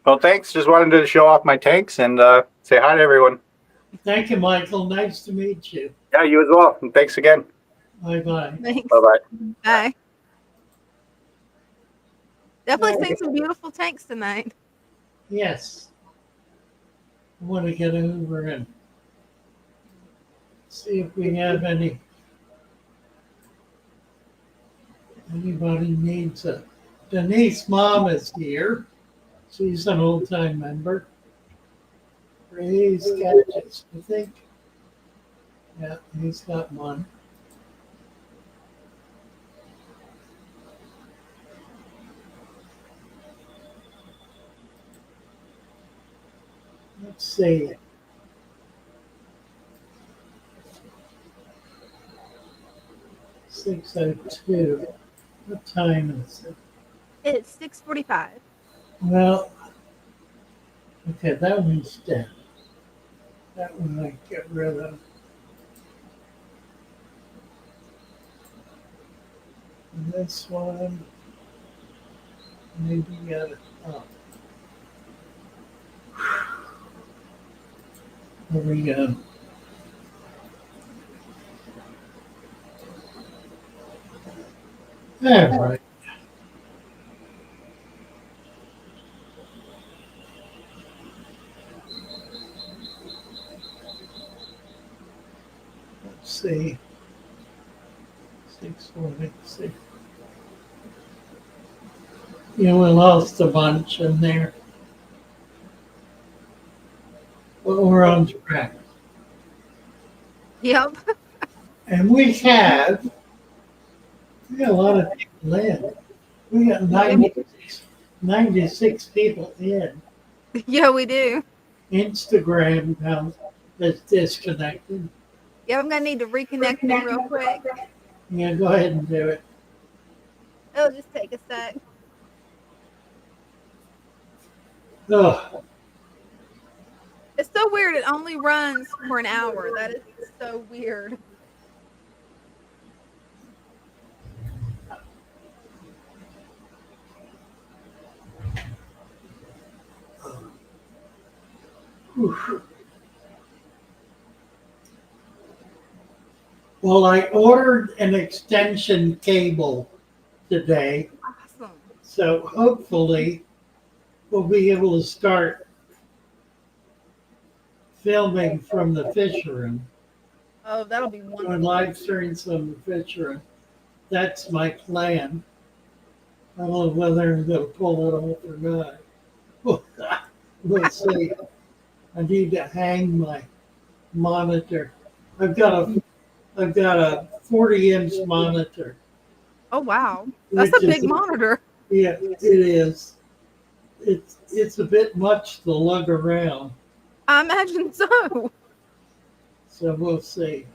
Well, thanks. Just wanted to show off my tanks and say hi to everyone. Thank you, Michael. Nice to meet you. Yeah, you as well. And thanks again. Bye-bye. Thanks. Bye-bye. Bye. Definitely seen some beautiful tanks tonight. Yes. I want to get over and see if we have anybody needs a. Denise mom is here. She's an old-time member. Ray's gadgets, I think. Yeah, he's got one. Let's see. $6:02. What time is it? It's 6:45. Well, okay, that one's dead. That one I get rid of. And this one, maybe got it up. There we go. All right. Let's see. 646. Yeah, we lost a bunch in there. But we're on track. Yep. And we got a lot of people in. We got 96 people in. Yeah, we do. Instagram now is disconnected. Yeah, I'm gonna need to reconnect them real quick. Yeah, go ahead and do it. It'll just take a sec. Oh, It's so weird. It only runs for an hour. That is so weird. whew. Well, I ordered an extension cable today, Awesome. so hopefully we'll be able to start filming from the fish room Oh, that'll be or wonderful. live streams from the fish room. That's my plan. I don't know whether I'm going to pull it off or not. We'll see. I need to hang my monitor. I've got a 40-inch monitor. Oh wow, that's which a is- big monitor. Yeah, it is. It's a bit much to lug around, I imagine so. so we'll see.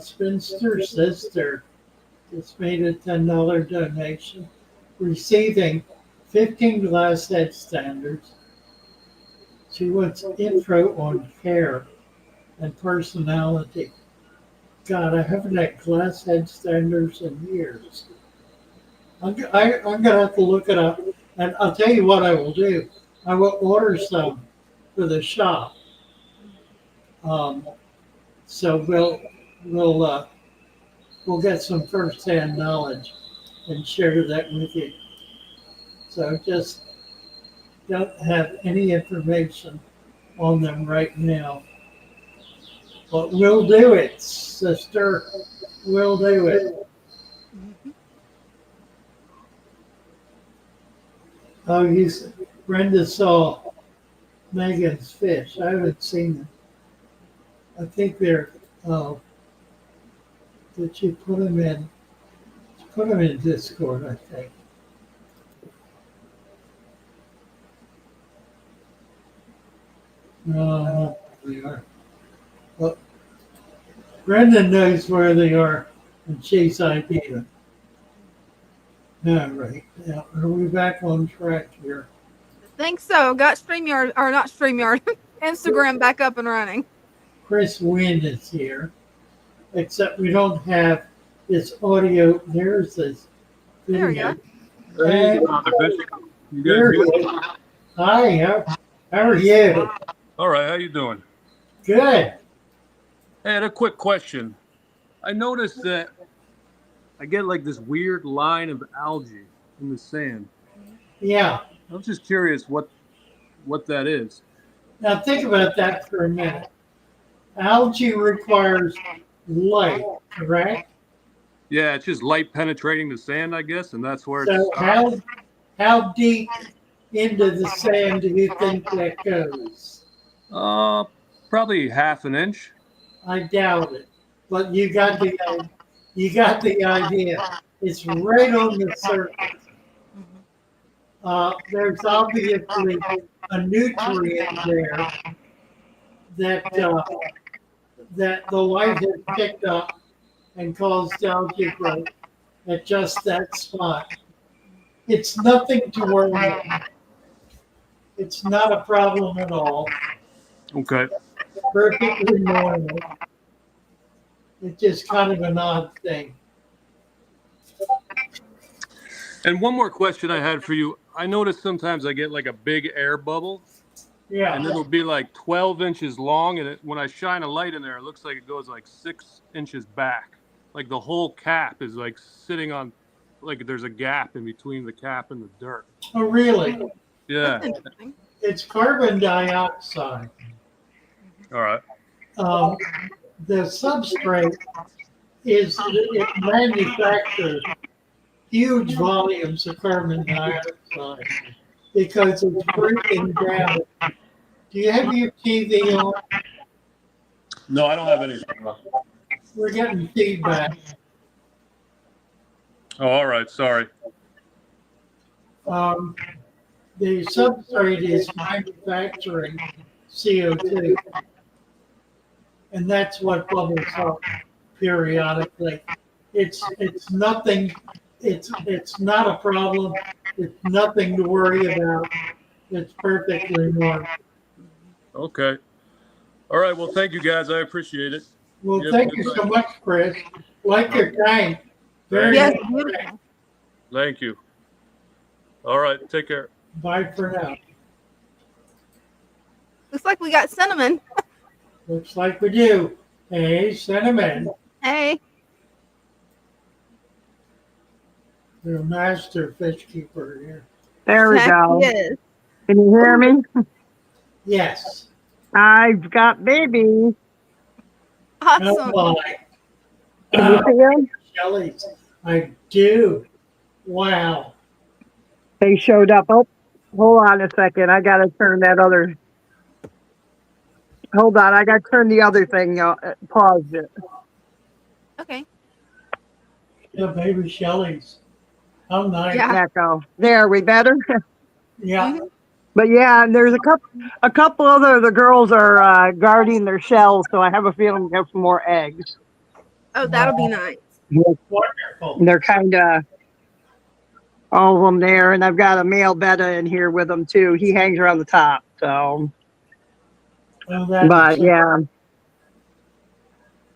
Spinster sister just made a $10 donation, receiving 15 glass head standards. She wants info on care and personality. God, I haven't had glass head standards in years. I'm gonna have to look it up, and I'll tell you what I will do. I will order some for the shop. So we'll get some first-hand knowledge and share that with you. So just don't have any information on them right now. But we'll do it, sister. We'll do it. Oh, Brenda saw Megan's fish. I haven't seen them. I think they're, did she put them in? She put them in Discord, I think. No, they are. Well, Brenda knows where they are, and she's idea. All right. Now, are we back on track here? I think so. Got StreamYard, or not StreamYard, Instagram back up and running. Chris Wynn is here, except we don't have this audio. There's this There we video. go. Hey, And Father Fish. You guys there he good? is. Hi, how are you? All right, how you doing? Good. Hey, I had a quick question. I noticed that I get like this weird line of algae in the sand. Yeah. I was just curious what that is. Now think about that for a minute. Algae requires light, correct? Yeah, it's just light penetrating the sand, I guess, and that's where So it's. how deep into the sand do you think that goes? Probably half an inch. I doubt it, but you got the idea. It's right on the surface. There's obviously a nutrient there that the light has picked up and caused algae growth at just that spot. It's nothing to worry about. It's not a problem at all. Okay. Perfectly normal. It's just kind of an odd thing. And one more question I had for you. I notice sometimes I get like a big air bubble, Yeah. and it'll be like 12 inches long, and when I shine a light in there, it looks like it goes like 6 inches back. Like the whole cap is like sitting on, like there's a gap in between the cap and the dirt. Oh, really? Yeah. That's interesting. It's carbon dioxide. All right. The substrate it manufactures huge volumes of carbon dioxide because it's breaking down. Do you have your TV on? No, I don't have anything. We're getting feedback. Oh, all right. Sorry. The substrate is manufacturing CO2, and that's what bubbles up periodically. It's nothing. It's not a problem. It's nothing to worry about. It's perfectly normal. Okay. All right. Well, thank you guys. I appreciate it. Well, Yep, thank good you night. so much, Chris. Like your tank. Very Yes, nice. beautiful. Thank you. All right. Take care. Bye for now. Looks like we got cinnamon. Looks like we do. Hey, cinnamon. Hey. You're a master fish keeper here. There we Heck go. yes. Can you hear me? Yes. I've got babies. Oh Awesome. my. Can you see them? Jellies. I do. Wow. They showed up. Oh, hold on a second. I got to turn that other. Hold on. I got to turn the other thing. Pause it. Okay. The baby Shelleys. How nice. Yeah. Echo. There, we better. Yeah. But yeah, and there's a couple other the girls are guarding their shells, so I have a feeling we have some more eggs. Oh, that'll be nice. Wonderful. They're kind of all of them there, and I've got a male betta in here with them too. He hangs around the top, so. Well, that's But yeah,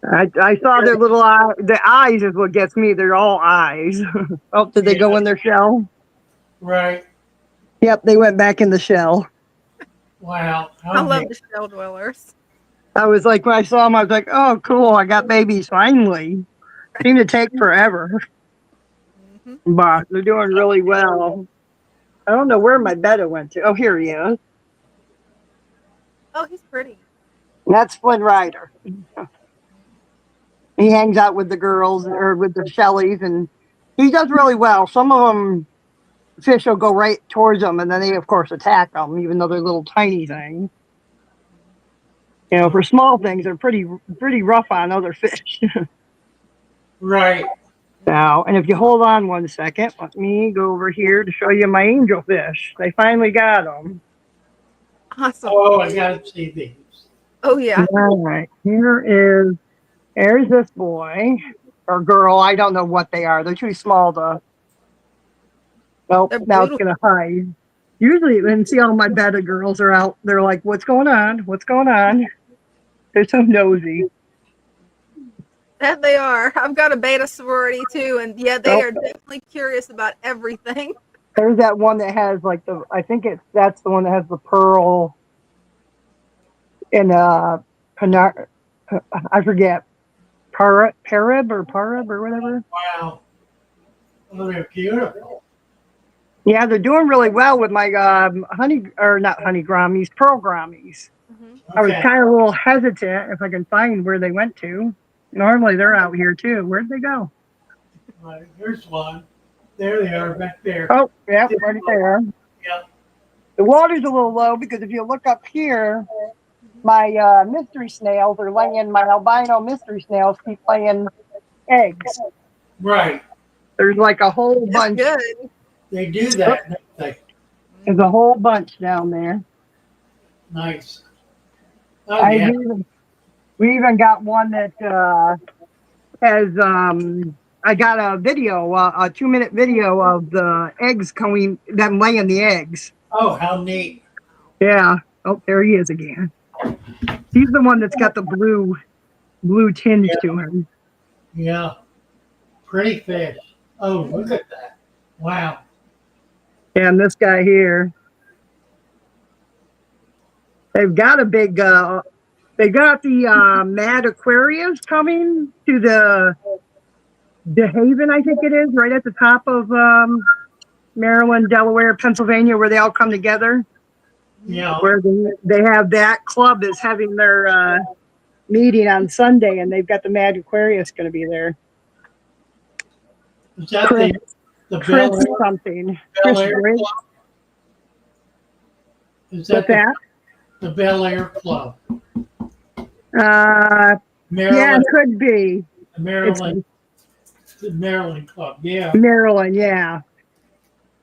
I saw their little eye. The eyes is what gets me. They're all eyes. Oh, did they go in their shell? right. Yep, they went back in the shell. Wow. I love the shell dwellers. I was like, when I saw them, I was like, oh, cool. I got babies finally. Seemed to take forever, but they're doing really well. I don't know where my betta went to. Oh, here he is. Oh, he's pretty. That's Flynn Rider. He hangs out with the girls or with the Shelleys, and he does really well. Some of them, fish will go right towards them, and then they, of course, attack them, even though they're little tiny things. You know, for small things, they're pretty rough on other fish. Right. Now, and if you hold on one second, let me go over here to show you my angelfish. They finally got them. Awesome. Oh, I got to see these. Oh, yeah. All right, here's this boy or girl. I don't know what they are. They're too small to. Nope, They're now it's beautiful. gonna hide. Usually, and see all my betta girls are out. They're like, "What's going on? What's going on?" They're so nosy. That they are. I've got a beta sorority too, and yeah, they Oh, are definitely curious about everything. there's that one that has like I think that's the one that has the pearl and I forget, Parib or whatever. Wow. Oh, they're beautiful. Yeah, they're doing really well with my not honey grommies, pearl grommies. Mhm. I was Okay. kind of a little hesitant if I can find where they went to. Normally they're out here too. Where'd they go? Here's one. There they are back there. Oh, yeah, right there. Yeah. The water's a little low because if you look up here, my mystery snails are laying, my albino mystery snails keep laying eggs. Right. There's like a whole That's bunch. good. They do that, don't they? There's a whole bunch down there. Nice. Oh, yeah. We even got one that has I got a video, a 2-minute video of the eggs them laying the eggs. Oh, how neat. Yeah. Oh, there he is again. He's the one that's got the blue tinge to him. Yeah. Pretty fish. Oh, look at that. Wow. And this guy here. They've got a big they got the Mad Aquarius coming to the Haven, I think it is, right at the top of Maryland, Delaware, Pennsylvania, where they all come together. Yeah. Where they have that club is having their meeting on Sunday, and they've got the Mad Aquarius going to be there. Is that Chris the Bel Air, something? Bel Chris Air Briggs. Club? Is What's that? The Bel Air Club? Yeah, Maryland, it could be. the Maryland Club. Yeah. Maryland, yeah.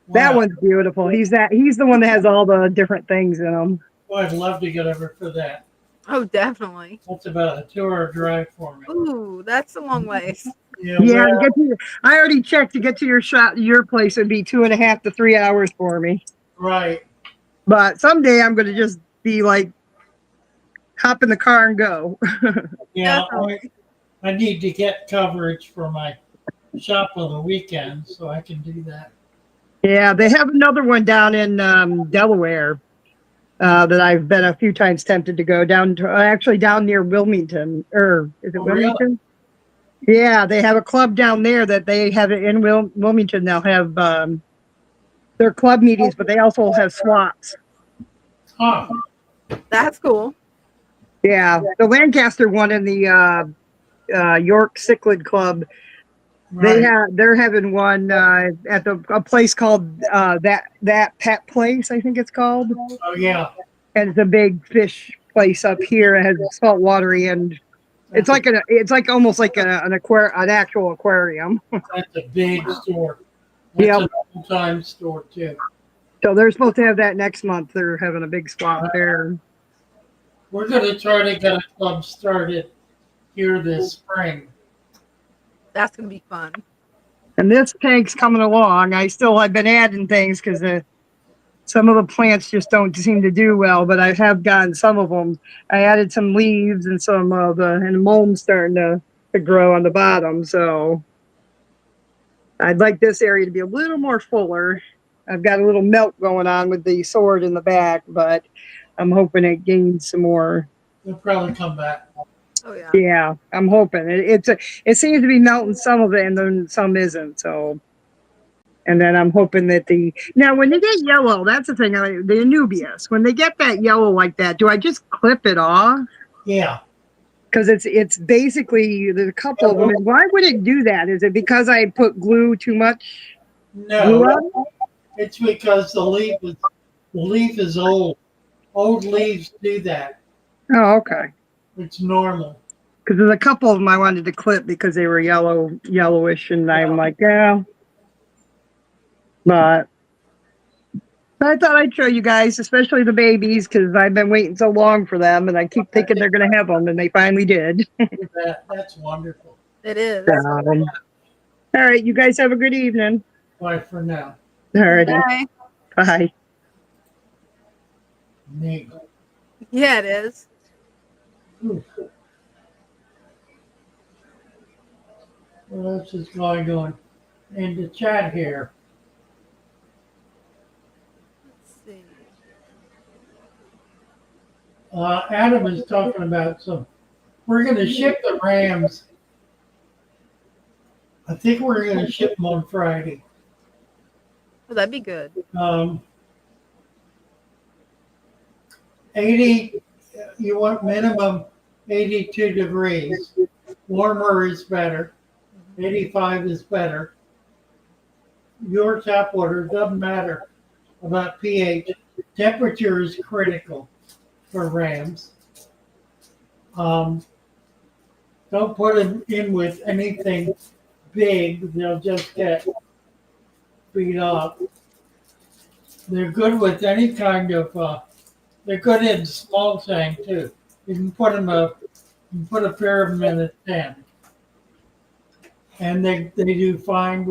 Wow. That one's beautiful. He's the one that has all the different things in them. Well, I'd love to get over for that. Oh, definitely. That's about a 2-hour drive for me. Ooh, that's a long ways. Yeah. Yeah, Well, I already checked to get to your place. It'd be 2.5 to 3 hours for me. right. But someday I'm going to just be like, hop in the car and go. Yeah. I need to get coverage for my shop on the weekend, so I can do that. Yeah, they have another one down in Delaware that I've been a few times tempted to go down to. Actually, down near Wilmington, or is it Wilmington? Really? Yeah, they have a club down there that they have it in Wilmington. They'll have their club meetings, but they also have swaps. Huh. That's cool. Yeah, the Lancaster one in the York Cichlid Club. Right. They're having one at a place called that Pet Place, I think it's called. Oh yeah. And it's a big fish place up here. It has salt watery, and it's like almost like an actual aquarium. That's a big store. That's an old-time store too. So they're supposed to have that next month. They're having a big swap there. We're going to try to get a club started here this spring. That's going to be fun. And this tank's coming along. I've been adding things because some of the plants just don't seem to do well, but I have gotten some of them. I added some leaves and some of and mulm's starting to grow on the bottom. So I'd like this area to be a little more fuller. I've got a little melt going on with the sword in the back, but I'm hoping it gains some more. They'll probably come back. Oh yeah. Yeah, I'm hoping it seems to be melting some of it, and then some isn't. So, and then I'm hoping that now when they get yellow, that's the thing. The Anubias, when they get that yellow like that, do I just clip it off? Yeah. Because it's basically there's a couple of them. And why would it do that? Is it because I put too much glue on? It's because the leaf is old. Old leaves do that. Oh, okay. It's normal. Because there's a couple of them I wanted to clip because they were yellowish, and I'm like, yeah. But I thought I'd show you guys, especially the babies, because I've been waiting so long for them, and I keep thinking they're going to have them, and they finally did. That's wonderful. It is. All right, you guys have a good evening. Bye for now. All right. Bye. Bye. Neat. Yeah, it is. Ooh. What else is going on in the chat here? Let's see. Adam is talking about we're going to ship the Rams. I think we're going to ship them on Friday. Oh, that'd be good. 80, you want minimum 82 degrees. Warmer is better. 85 is better. Your tap water doesn't matter about pH. Temperature is critical for Rams. Don't put them in with anything big. They'll just get beat up. They're good with any kind of, they're good in small tank too. You can put a pair of them in a 10. And they do fine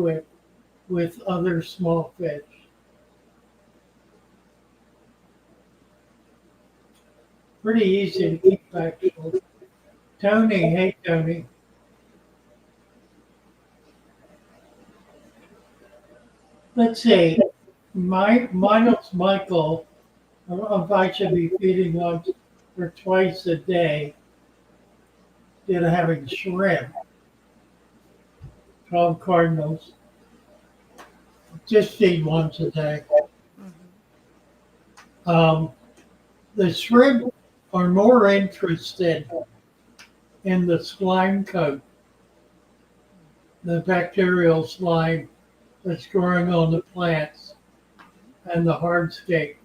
with other small fish. Pretty easy to keep actually. Tony, hey Tony. Let's see. Michael's Michael. I don't know if I should be feeding once or twice a day. Instead of having shrimp. 12 cardinals. Just feed once a day. The shrimp are more interested in the slime coat, the bacterial slime that's growing on the plants and the hardscape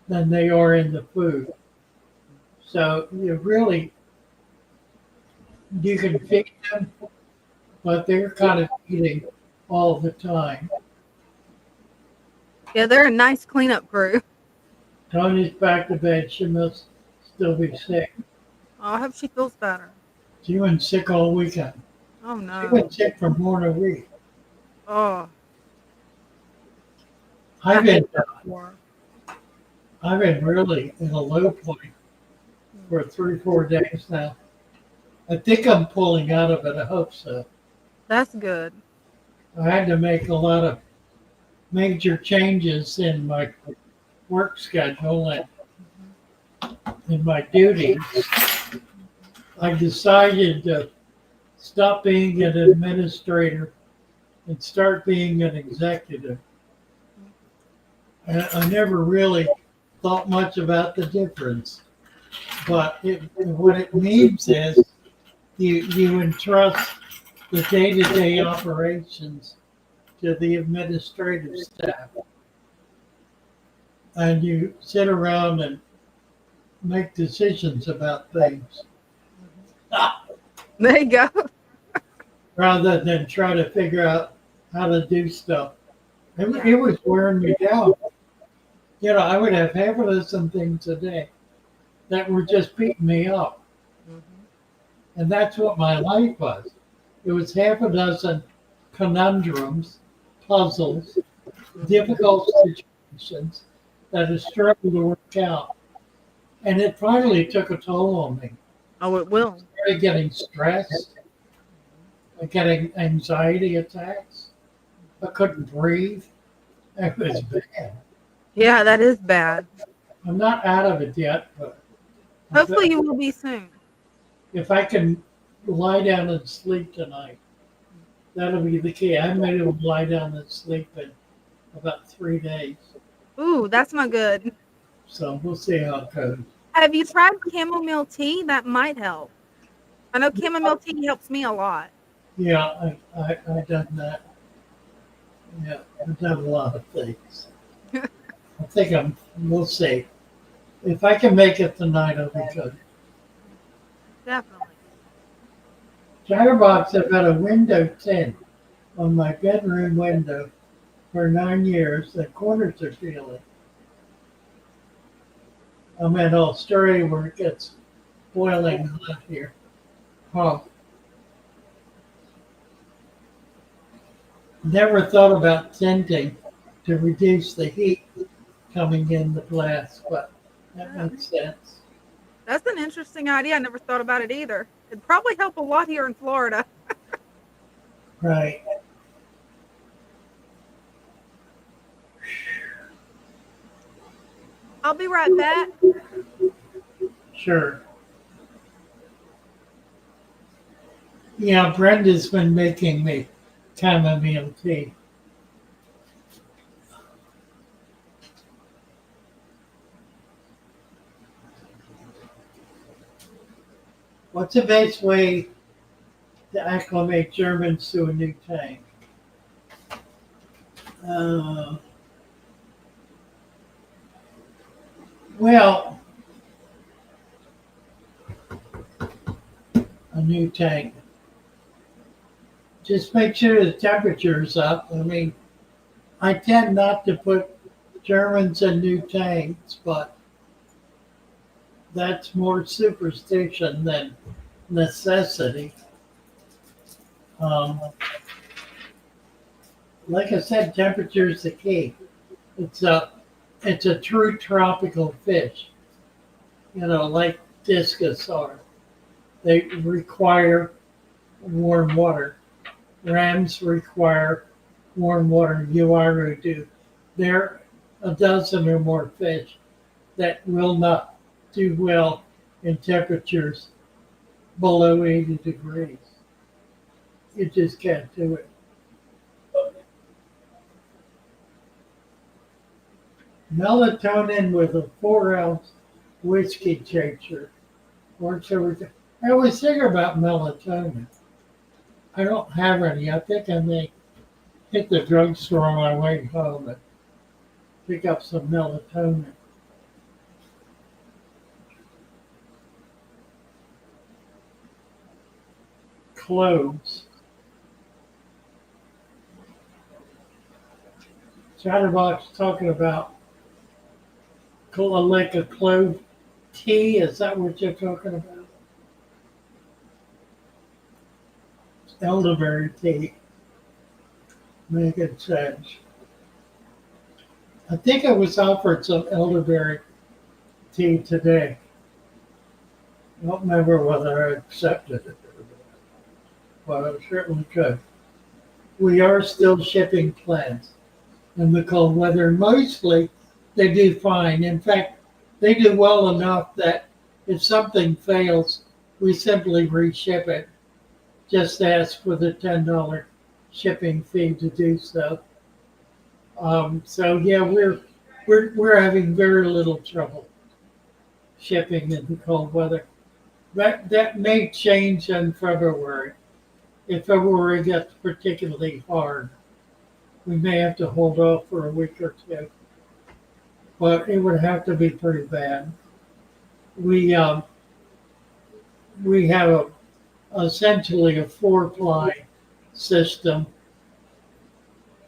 than they are in the food. So you can feed them, but they're kind of eating all the time. Yeah, they're a nice cleanup crew. Tony's back to bed. She must still be sick. Oh, I hope she feels better. She went sick all weekend. Oh She no. went sick for more than a week. Oh. I've been really in a low point for 3-4 days now. I think I'm pulling out of it. I hope so. That's good. I had to make a lot of major changes in my work schedule and in my duties. I decided to stop being an administrator and start being an executive. And I never really thought much about the difference. But what it means is you entrust the day-to-day operations to the administrative staff. And you sit around and make decisions about things. There you go. Rather than try to figure out how to do stuff. It was wearing me down. I would have half a dozen things a day that were just beating me up. And that's what my life was. It was half a dozen conundrums, puzzles, difficult situations that I struggled to work out. And it finally took a toll on me. Oh, it will. I started getting stressed, getting anxiety attacks. I couldn't breathe. It was bad. Yeah, that is bad. I'm not out of it yet, but hopefully you will be soon. If I can lie down and sleep tonight, that'll be the key. I haven't been able to lie down and sleep in about 3 days. Ooh, that's not good. So we'll see how it goes. Have you tried chamomile tea? That might help. I know chamomile tea helps me a lot. Yeah, I've done that. Yeah, I've done a lot of things. I think we'll see. If I can make it tonight, I'll be good. Definitely. Chatterbox, I've had a window tint on my bedroom window for 9 years. The corners are peeling. I'm in Australia where it gets boiling hot here. Oh. Never thought about tinting to reduce the heat coming in the glass, but That makes sense. That's an interesting idea. I never thought about it either. It'd probably help a lot here in Florida. Right. I'll be right back. Sure. Yeah, Brenda's been making me chamomile tea. What's the best way to acclimate Germans to a new tank? Uh, well, a new tank. Just make sure the temperature's up. I mean, I tend not to put Germans in new tanks, but that's more superstition than necessity. Like I said, temperature is the key. It's a true tropical fish. You know, like discus are. They require warm water. Rams require warm water. Uaru do. There are a dozen or more fish that will not do well in temperatures below 80 degrees. You just can't do it. Melatonin with a 4-ounce whiskey chaser works everything. I always think about melatonin. I don't have any. I think I may hit the drugstore on my way home and pick up some melatonin. Cloves. Chatterbox talking about like a clove tea. Is that what you're talking about? Elderberry tea. Making sense. I think I was offered some elderberry tea today. I don't remember whether I accepted it, but I certainly could. We are still shipping plants in the cold weather. Mostly they do fine. In fact, they do well enough that if something fails, we simply reship it. Just ask for the $10 shipping fee to do so. So yeah, we're having very little trouble shipping in the cold weather. That may change in February. If February gets particularly hard, we may have to hold off for a week or two. But it would have to be pretty bad. We have essentially a 4-ply system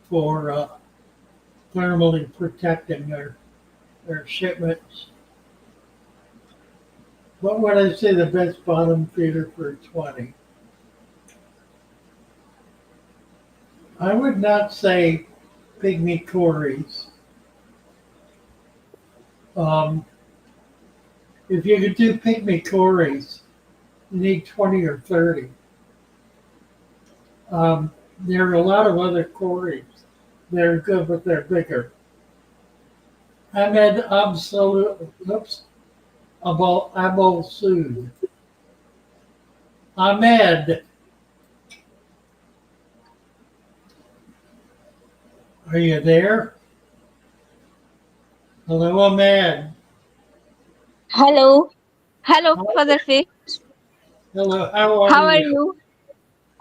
for thermally protecting their shipments. What would I say the best bottom feeder for 20? I would not say pygmy cories. If you could do pygmy cories, you need 20 or 30. There are a lot of other cories. They're good, but they're bigger. Ahmed Abol Sood. Ahmed, are you there? Hello, Ahmed. Hello. Hello, Hi. Father Fish. Hello, how How are are you? you?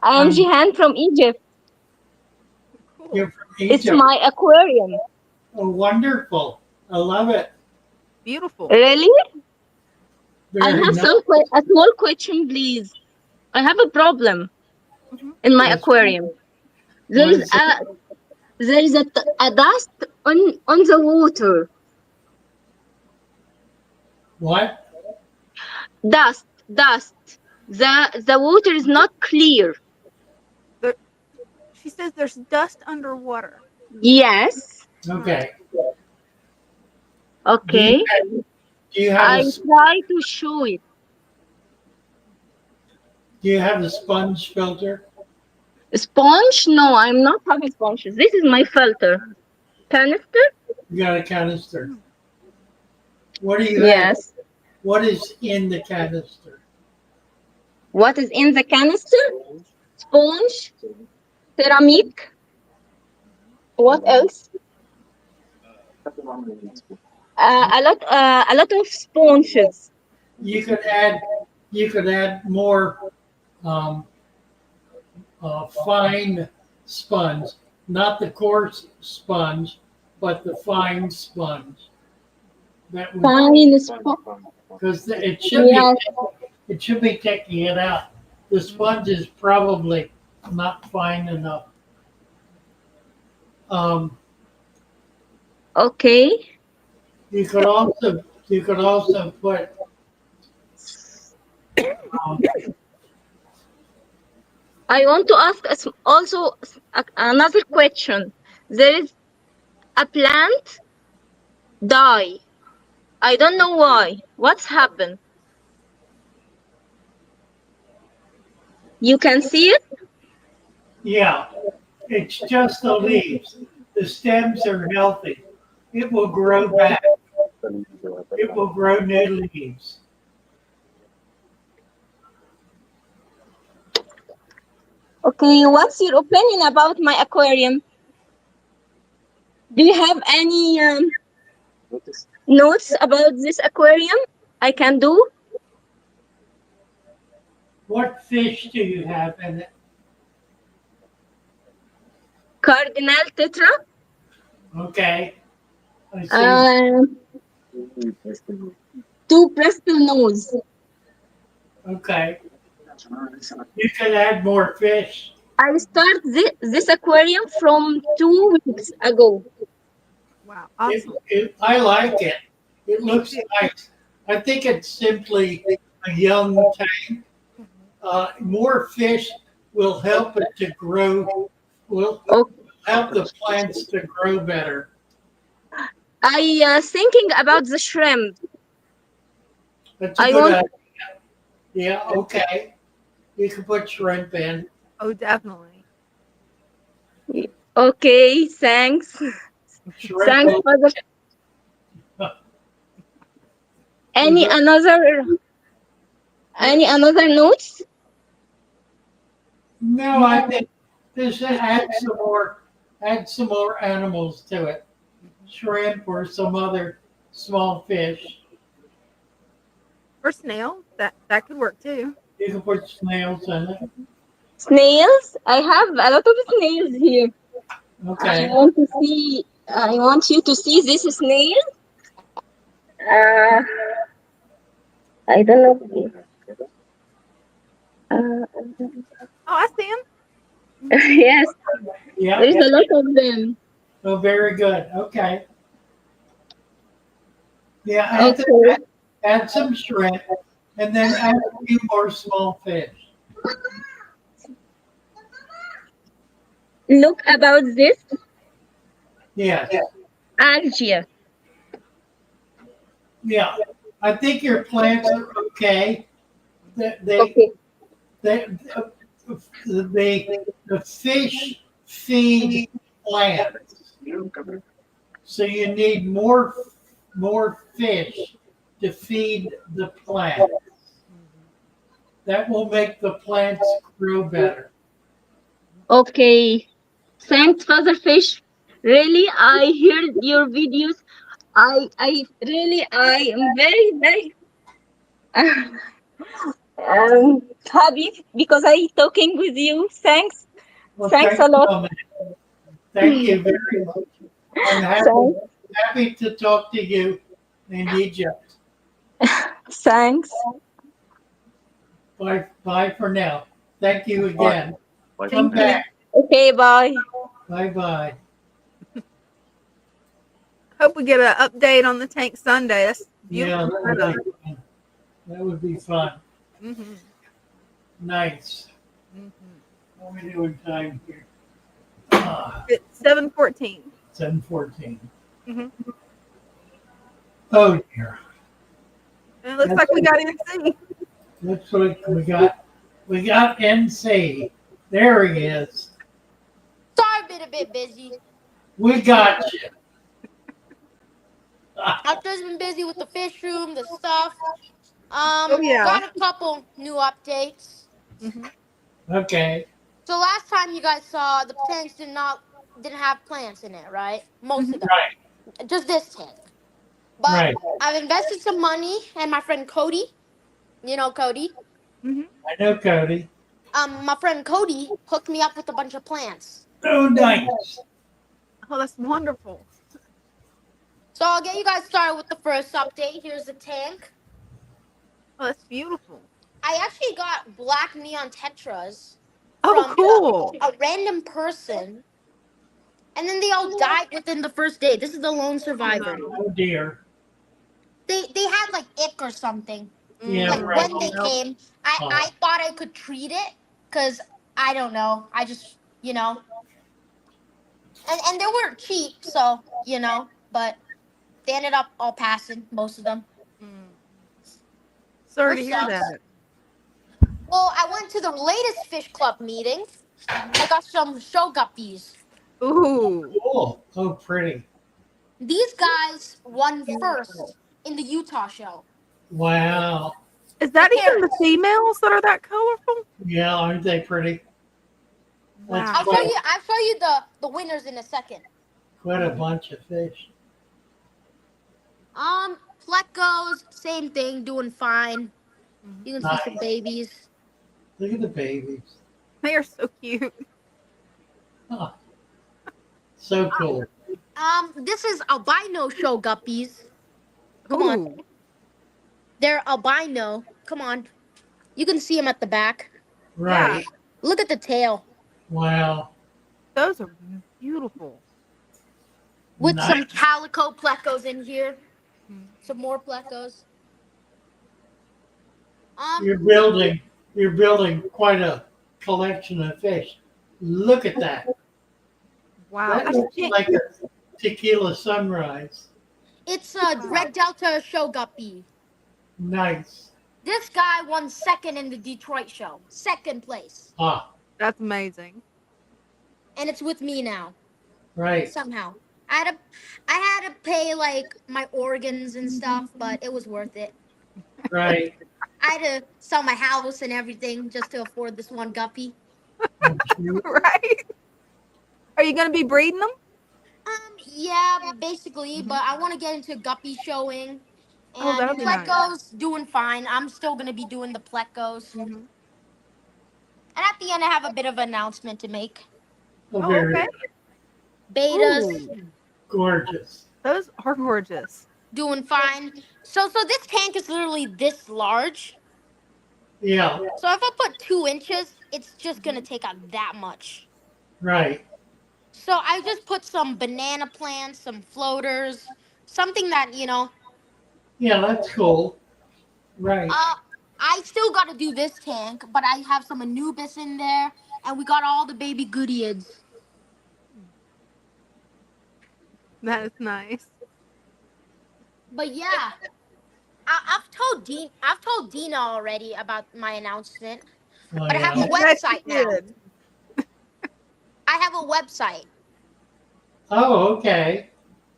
I am I'm, Jihan from Egypt. Cool. you're from It's Egypt. my aquarium. Oh, wonderful. I love it. Beautiful. Really? I Very have nice. a small question, please. I have a problem Mhm. in my Yes. aquarium. There What is is it? a dust on the water. What? Dust. The water is not clear. She says there's dust underwater. Yes. Okay. Do you, Okay. Do you have I a try to show it. sponge filter? Sponge? No, I'm not having sponges. This is my filter. Canister? You got a canister. What do you have? Yes. What is in the canister? What is in the canister? Sponge, ceramic. What else? A lot of sponges. You could add more um, fine sponge, not the coarse sponge, but the fine sponge. That would Fine sponge. because Yes. it should be taking it out. The sponge is probably not fine enough. Okay. You could also put I want to ask also another question. There is a plant die. I don't know why. What's happened? You can see it? yeah, it's just the leaves. The stems are healthy. It will grow back. It will grow new leaves. Okay, what's your opinion about my aquarium? Do you have any notes about this aquarium I can do? What fish do you have in it? Cardinal tetra. Okay, I see. Two Bristol nose. Okay, you can add more fish. I started this aquarium from 2 weeks ago. Wow, awesome. I like it. It looks nice. I think it's simply a young tank. More fish will help it to grow. Will help the plants to grow better. I thinking about the shrimp. That's a good idea. Yeah, okay. You can put shrimp in. Oh, definitely. Okay, thanks. Shrimp Thanks will- for the. Any another notes? No, I think just add some more animals to it. Shrimp or some other small fish. Or snail. That could work too. You can put snails in it. Snails? I have a lot of snails here. Okay. I want you to see this snail. I don't know. Oh, I see him. Yes, Yeah. there's a lot of them. Oh, very good. Okay. Yeah, add some shrimp and then add a few more small fish. Look about this. Yes. Algae. Yeah. I think your plants are okay. The fish feed plants. So you need more fish to feed the plants. That will make the plants grow better. Okay. Thanks, Father Fish. Really, I heard your videos. I am very happy because I talking with you. Thanks. Well, Thanks a lot. Thank you very much. I'm happy to talk to you in Egypt. Thanks. Bye for now. Thank you again. Come Thank you. back. Okay, bye. Bye. Hope we get an update on the tank Sunday. That's Yeah, beautiful. that would be fun. Mm-hmm. Nice. What are we doing time here? It's 7:14. 7:14. Mm-hmm. Oh dear. It looks like we got NC. Looks like we got NC. There he is. Sorry, been a bit busy. We got you. I've just been busy with the fish room, the stuff. Oh yeah. Got a couple new updates. Mm-hmm. Okay. So last time you guys saw, the tanks didn't have plants in it, right? Most of them. Right. Just this tank. But Right. I've invested some money, and my friend Cody, you know Cody. Mm-hmm. I know Cody. My friend Cody hooked me up with a bunch of plants. Oh, nice. Oh, that's wonderful. So I'll get you guys started with the first update. Here's the tank. Oh, that's beautiful. I actually got black neon tetras Oh, from cool. a random person, and then they all died within the first day. This is the lone survivor. Oh dear. They had like ick or something. Yeah, Like right. when they came, I thought I could treat it because I don't know. I just and they weren't cheap, so but they ended up all passing, most of them. Sorry to hear that. Well, I went to the latest fish club meeting. I got some show guppies. Ooh. Cool. Oh, pretty. These guys won first in the Utah show. Wow. Is that even the females that are that colorful? Yeah, aren't they pretty? That's Wow. I'll show you the winners in a second. quite a bunch of fish. Plecos, same thing, doing fine. You can see some Nice. babies. Look at the babies. They are so cute. Oh, so cool. This is albino show guppies. Come on. They're albino. Come on. You can see them at the back. Right. Look at the tail. Wow. Those are beautiful. With Nice. some calico plecos in here. Some more plecos. You're building quite a collection of fish. Look at that. Wow. That looks like a tequila sunrise. It's a red delta show guppy. Nice. This guy won second in the Detroit show. Second place. Ah, That's amazing. And it's with me now. right. Somehow. I had to pay like my organs and stuff, but it was worth it. Right. I had to sell my house and everything just to afford this one guppy. Right? Are you going to be breeding them? Yeah, basically, but I want to get into guppy showing. Oh, And that'll be nice. plecos doing fine. I'm still gonna be doing the plecos. And at the end, I have a bit of an announcement to make. Oh, very okay. Betas Ooh, gorgeous. those are gorgeous. doing fine. So this tank is literally this large. Yeah, So if I put 2 inches, it's just gonna take out that much. right. So I just put some banana plants, some floaters, something that Yeah, that's cool. Right. I still got to do this tank, but I have some Anubis in there, and we got all the baby goodieads. That is nice. But yeah, I've told Dina already about my announcement, Oh, but I have a yeah. website now. Good. I have a website. Oh, okay.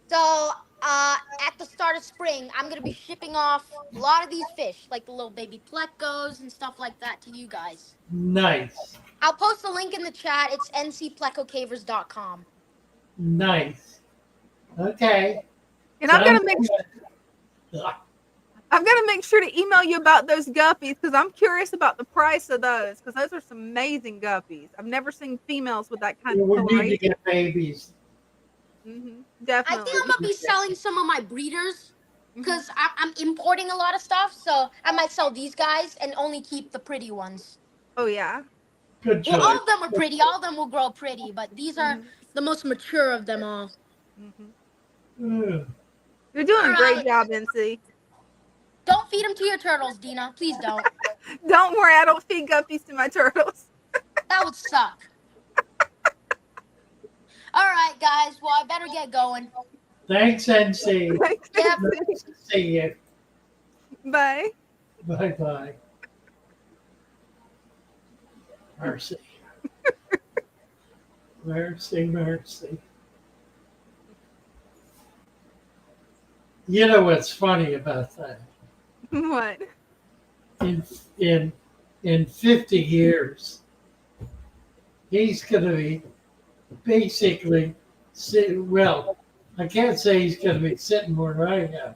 So at the start of spring, I'm gonna be shipping off a lot of these fish, like the little baby plecos and stuff like that, to you guys. Nice. I'll post a link in the chat. It's ncplecocavers.com. Nice. Okay. And I'm Sounds gonna make good. I'm gonna make sure to email you about those guppies because I'm curious about the price of those because those are some amazing guppies. I've never seen females with that kind Yeah, of we need to coloration. get babies. I Definitely. think I'm gonna be selling some of my breeders because I'm importing a lot of stuff. So I might sell these guys and only keep the pretty ones. Oh yeah. Good Well, all choice. of them are pretty. All of them will grow pretty, but these are the most mature of them all. Mm. You're doing a All great right. job, NC. Don't feed them to your turtles, Dina. Please don't. Don't worry, I don't feed guppies to my turtles. That would suck. All right, guys. Well, I better get going. Thanks, NC. Yep. Nice to see you. Bye. Bye-bye. Mercy. Mercy, mercy. You know what's funny about that? What? In in in 50 years, he's going to be basically well, I can't say he's going to be sitting where I am.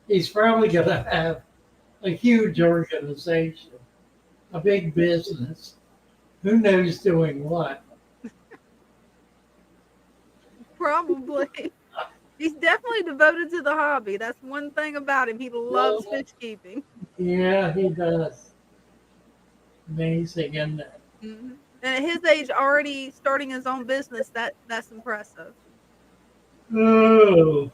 He's probably going to have a huge organization, a big business. Who knows doing what? Probably. He's definitely devoted to the hobby. That's one thing about him. He loves fish keeping. Yeah, he does. Amazing, isn't it? Hmm. And at his age, already starting his own business, that's impressive. Oh,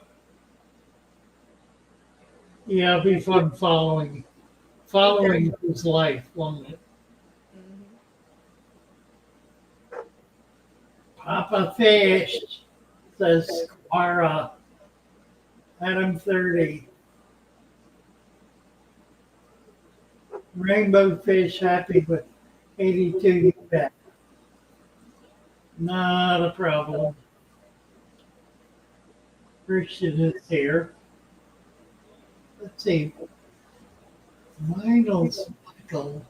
yeah, it'll be fun following his life, won't it? Hmm. Papa Fish says Squara, Adam 30. Rainbow Fish happy with 82 you bet. Not a problem. Christian is here. Let's see. Lionel Sparkle.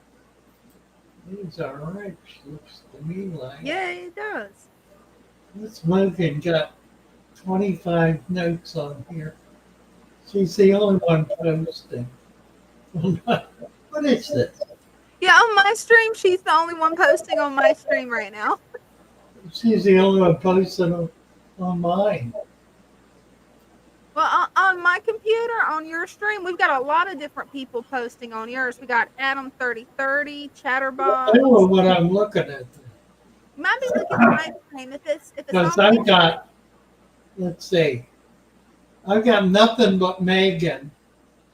He's all right. Looks to me like. Yeah, it does. This Logan got 25 notes on here. She's the only one posting. What is this? Yeah, on my stream, she's the only one posting on my stream right now. She's the only one posting on mine. Well, on my computer, on your stream, we've got a lot of different people posting on yours. We got Adam 3030, Chatterbox. I don't know what I'm looking at. You might be looking at my stream if it's Because on I've got, let's see, I've got nothing but Megan.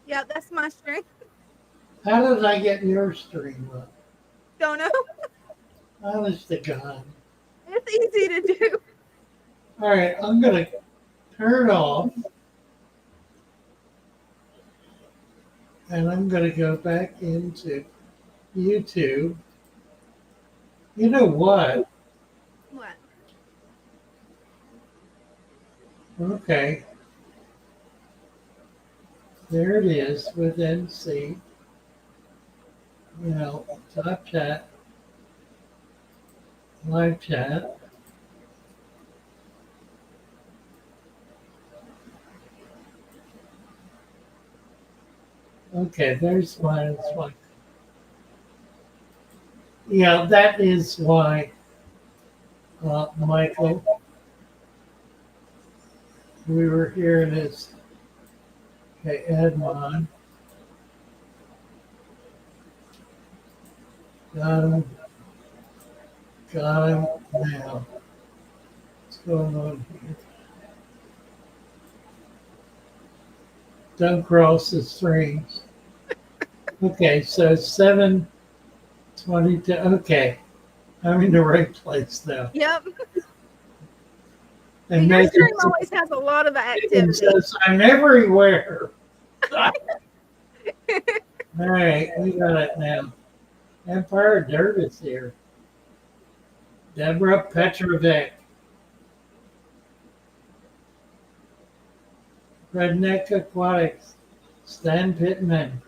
Yeah, that's my stream. How did I get your stream up? Don't know. Honest to God. It's easy to do. All right, I'm going to turn off. And I'm going to go back into YouTube. You know what? What? Okay. There it is with NC. You know, top chat, live chat. Okay, there's mine. That's why. Yeah, that is why, Michael, we were hearing this. Okay, Edmond. Got him. Got him now. What's going on here? Don't cross the streams. Okay, so 7:22. Okay, I'm in the right place now. Yep. And Your Megan stream always has a lot of activity. says, I'm everywhere. All right, we got it now. Empire Dirt is here. Deborah Petrovic. Redneck Aquatics. Stan Pittman.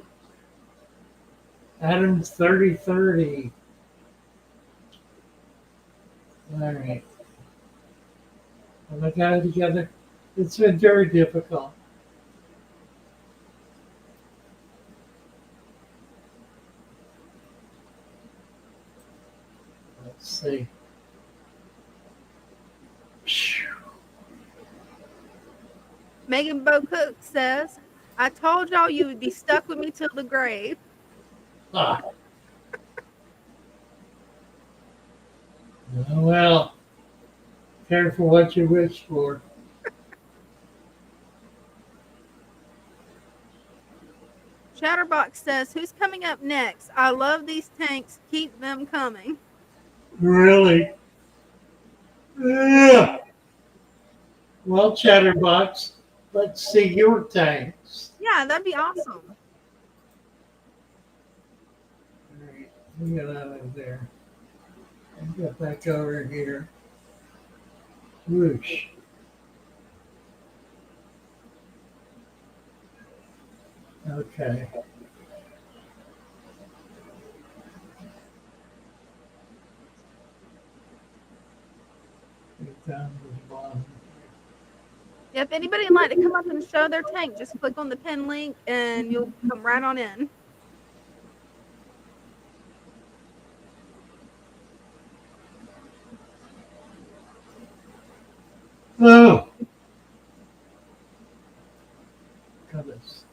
Adams 3030. All right. When I got it together, it's been very difficult. Let's see. Megan Bo Cook says, I told y'all you would be stuck with me till the grave. Ah. Well, careful what you wish for. Chatterbox says, who's coming up next? I love these tanks. Keep them coming. Really? Yeah. Well, Chatterbox, let's see your tanks. Yeah, that'd be awesome. We got out of there. And get back over here. Whoosh. Okay. Get down to the bottom. Yeah, if anybody would like to come up and show their tank, just click on the pin link and you'll come right on in. Oh! Goodness.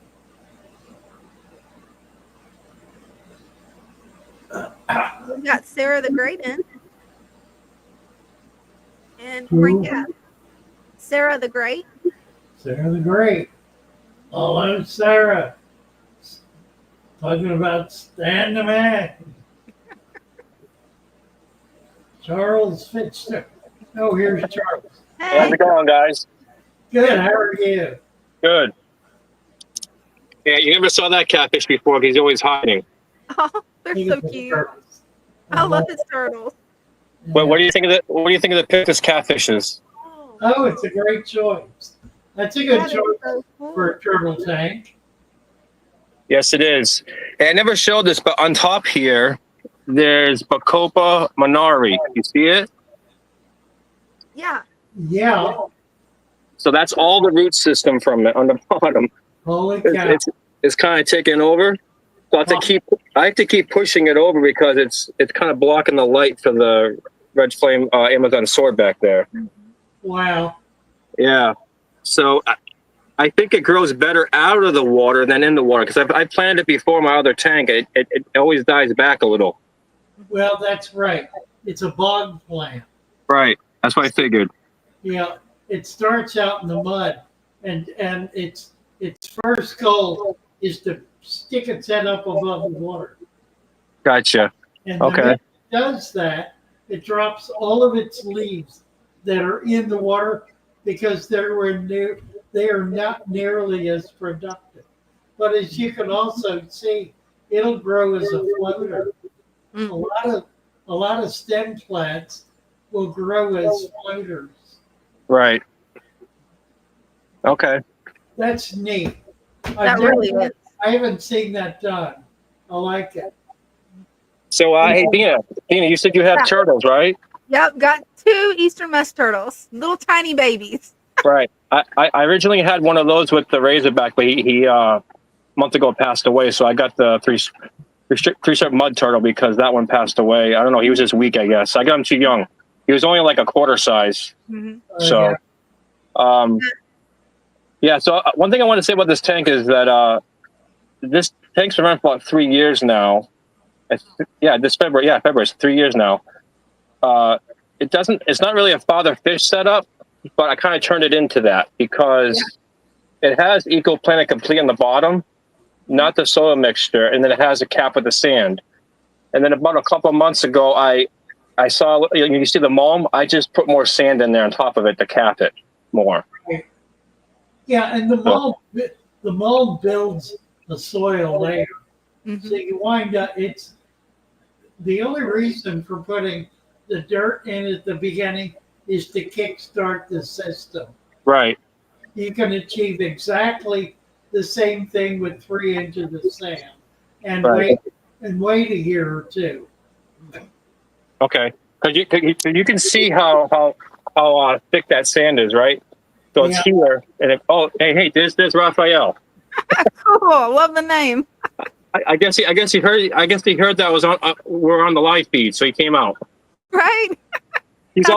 We've got Sarah the Great in. And Who? Frank out. Sarah the Great. Sarah the Great. Hello, Sarah. Talking about Stan the Man. Charles Fitzgerald. Oh, here's Charles. Hey. How's it going, guys? Good. How are you? Good. Yeah, you never saw that catfish before because he's always hiding. Oh, they're so cute. I love his turtles. What do you think of the What do you think of the Pictus catfishes? Oh, it's a great choice. That's a good That is choice so cool. for a turtle tank. Yes, it is. And I never showed this, but on top here, there's Bacopa monari. You see it? Yeah. Yeah. So that's all the root system from it on the bottom. Holy cow. It's kind of taking over. So I have to keep pushing it over because it's kind of blocking the light for the red flame Amazon sword back there. Wow. Yeah. So I think it grows better out of the water than in the water because I planted it before my other tank. It always dies back a little. Well, that's right. It's a bog plant. Right. That's what I figured. Yeah. It starts out in the mud, and its first goal is to stick its head up above the water. Gotcha. And Okay. when it does that, it drops all of its leaves that are in the water because they are not nearly as productive. But as you can also see, it'll grow as a floater. A lot of stem plants will grow as floaters. Right. Okay. That's neat. That really is. I haven't seen that done. I like it. So, hey, Dina, you said you have turtles, right? Yep, got 2 Eastern musk turtles, little tiny babies. Right. I originally had one of those with the Razorback, but he a month ago passed away. So I got the three-strip mud turtle because that one passed away. I don't know. He was just weak, I guess. I got him too young. He was only like a quarter size. Mm-hmm. So, yeah. So one thing I want to say about this tank is that this tank's been around for about 3 years now. This February. Yeah, February. It's 3 years now. It's not really a Father Fish setup, but I kind of turned it into that because it has Ecoplanet Complete on the bottom, not the soil mixture, and then it has a cap with the sand. And then about a couple of months ago, I saw, you see the mulm, I just put more sand in there on top of it to cap it more. Yeah, and the mulm builds the soil layer. Mm-hmm. So you wind up, it's the only reason for putting the dirt in at the beginning is to kickstart the system. Right. You can achieve exactly the same thing with 3 inches of sand and wait a year or two. Okay, because you can see how thick that sand is, right? So it's here, and hey, there's Raphael. Cool, love the name. I guess he heard that was on we're on the live feed, so he came out. Right. He's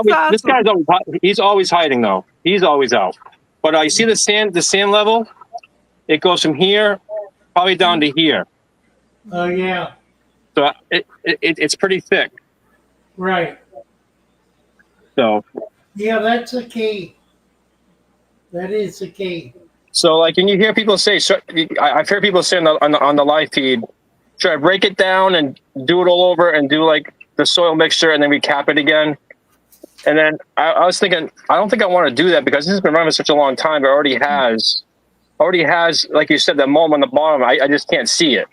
always hiding though. He's always out. But you see the sand level? It goes from here probably down to here. Oh yeah. So it's pretty thick. Right. So. Yeah, that's a key. That is the key. So, like, when you hear people say, I've heard people say on the live feed, should I break it down and do it all over and do like the soil mixture and then recap it again? And then I was thinking, I don't think I want to do that because this has been running for such a long time. It already has, like you said, that mulm on the bottom. I just can't see it.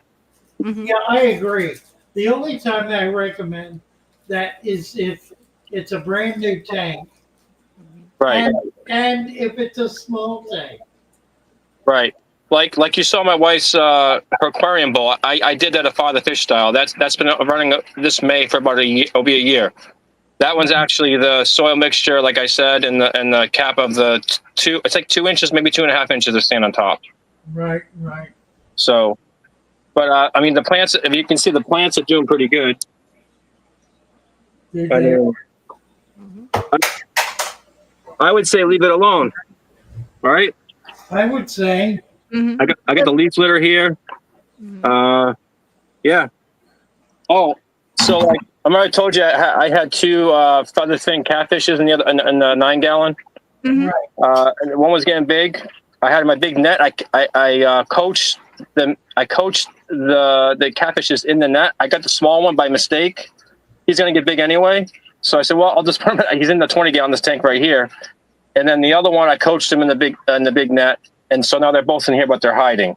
Mm-hmm. Yeah, I agree. The only time I recommend that is if it's a brand new tank, Right. and if it's a small tank. Right. Like you saw my wife's her aquarium bowl. I did that at Father Fish style. That's been running this May for about a year. It'll be a year. That one's actually the soil mixture, like I said, and the cap of the two. It's like 2 inches, maybe 2.5 inches of sand on top. Right, right. So, but I mean, the plants. If you can see, the plants are doing pretty good. I mean, I would say leave it alone. All right. I would say. I got the leaf litter here. Yeah. Oh, so like I already told you, I had two feather fin catfishes in the 9-gallon. Right. And one was getting big. I had my big net. I coached them. I coached the catfishes in the net. I got the small one by mistake. He's gonna get big anyway. So I said, well, I'll just put him. He's in the 20-gallon this tank right here. And then the other one, I coached him in the big net. And so now they're both in here, but they're hiding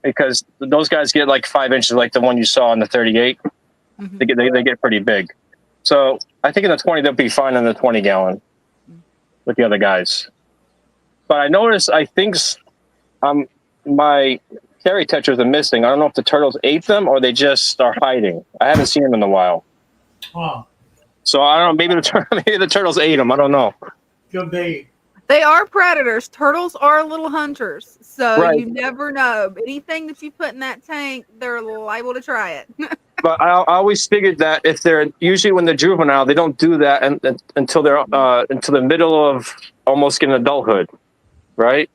because those guys get like 5 inches, like the one you saw in the 38. They get pretty big. So I think in the 20 they'll be fine in the 20-gallon with the other guys. But I noticed I think my cherry tetras are missing. I don't know if the turtles ate them or they just are hiding. I haven't seen them in a while. Oh, So I don't know. Maybe the turtles ate them. I don't know. could be. They are predators. Turtles are little hunters, so Right. you never know. Anything that you put in that tank, they're liable to try it. But I always figured that if they're usually when they're juvenile, they don't do that until they're until the middle of almost getting adulthood, right?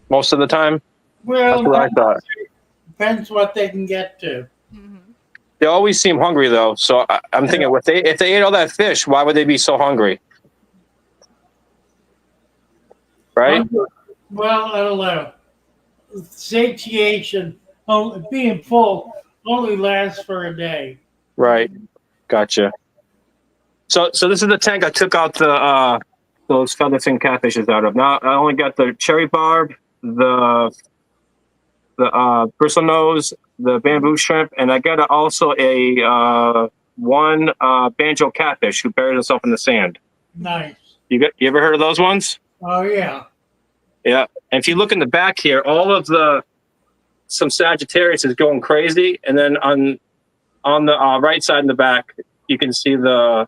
Most of the time. Well, That's what I thought. depends what they can get to. They always seem hungry though, so I'm thinking if they ate all that fish, why would they be so hungry? Right? Well, I don't know. Satiation, being full, only lasts for a day. Right. Gotcha. So this is the tank I took out the those feather fin catfishes out of. Now I only got the cherry barb, the bristle nose, the bamboo shrimp, and I got also a one banjo catfish who buried himself in the sand. Nice. You ever heard of those ones? Oh, yeah. Yeah. And if you look in the back here, all of some Sagittarius is going crazy, and then on the right side in the back, you can see the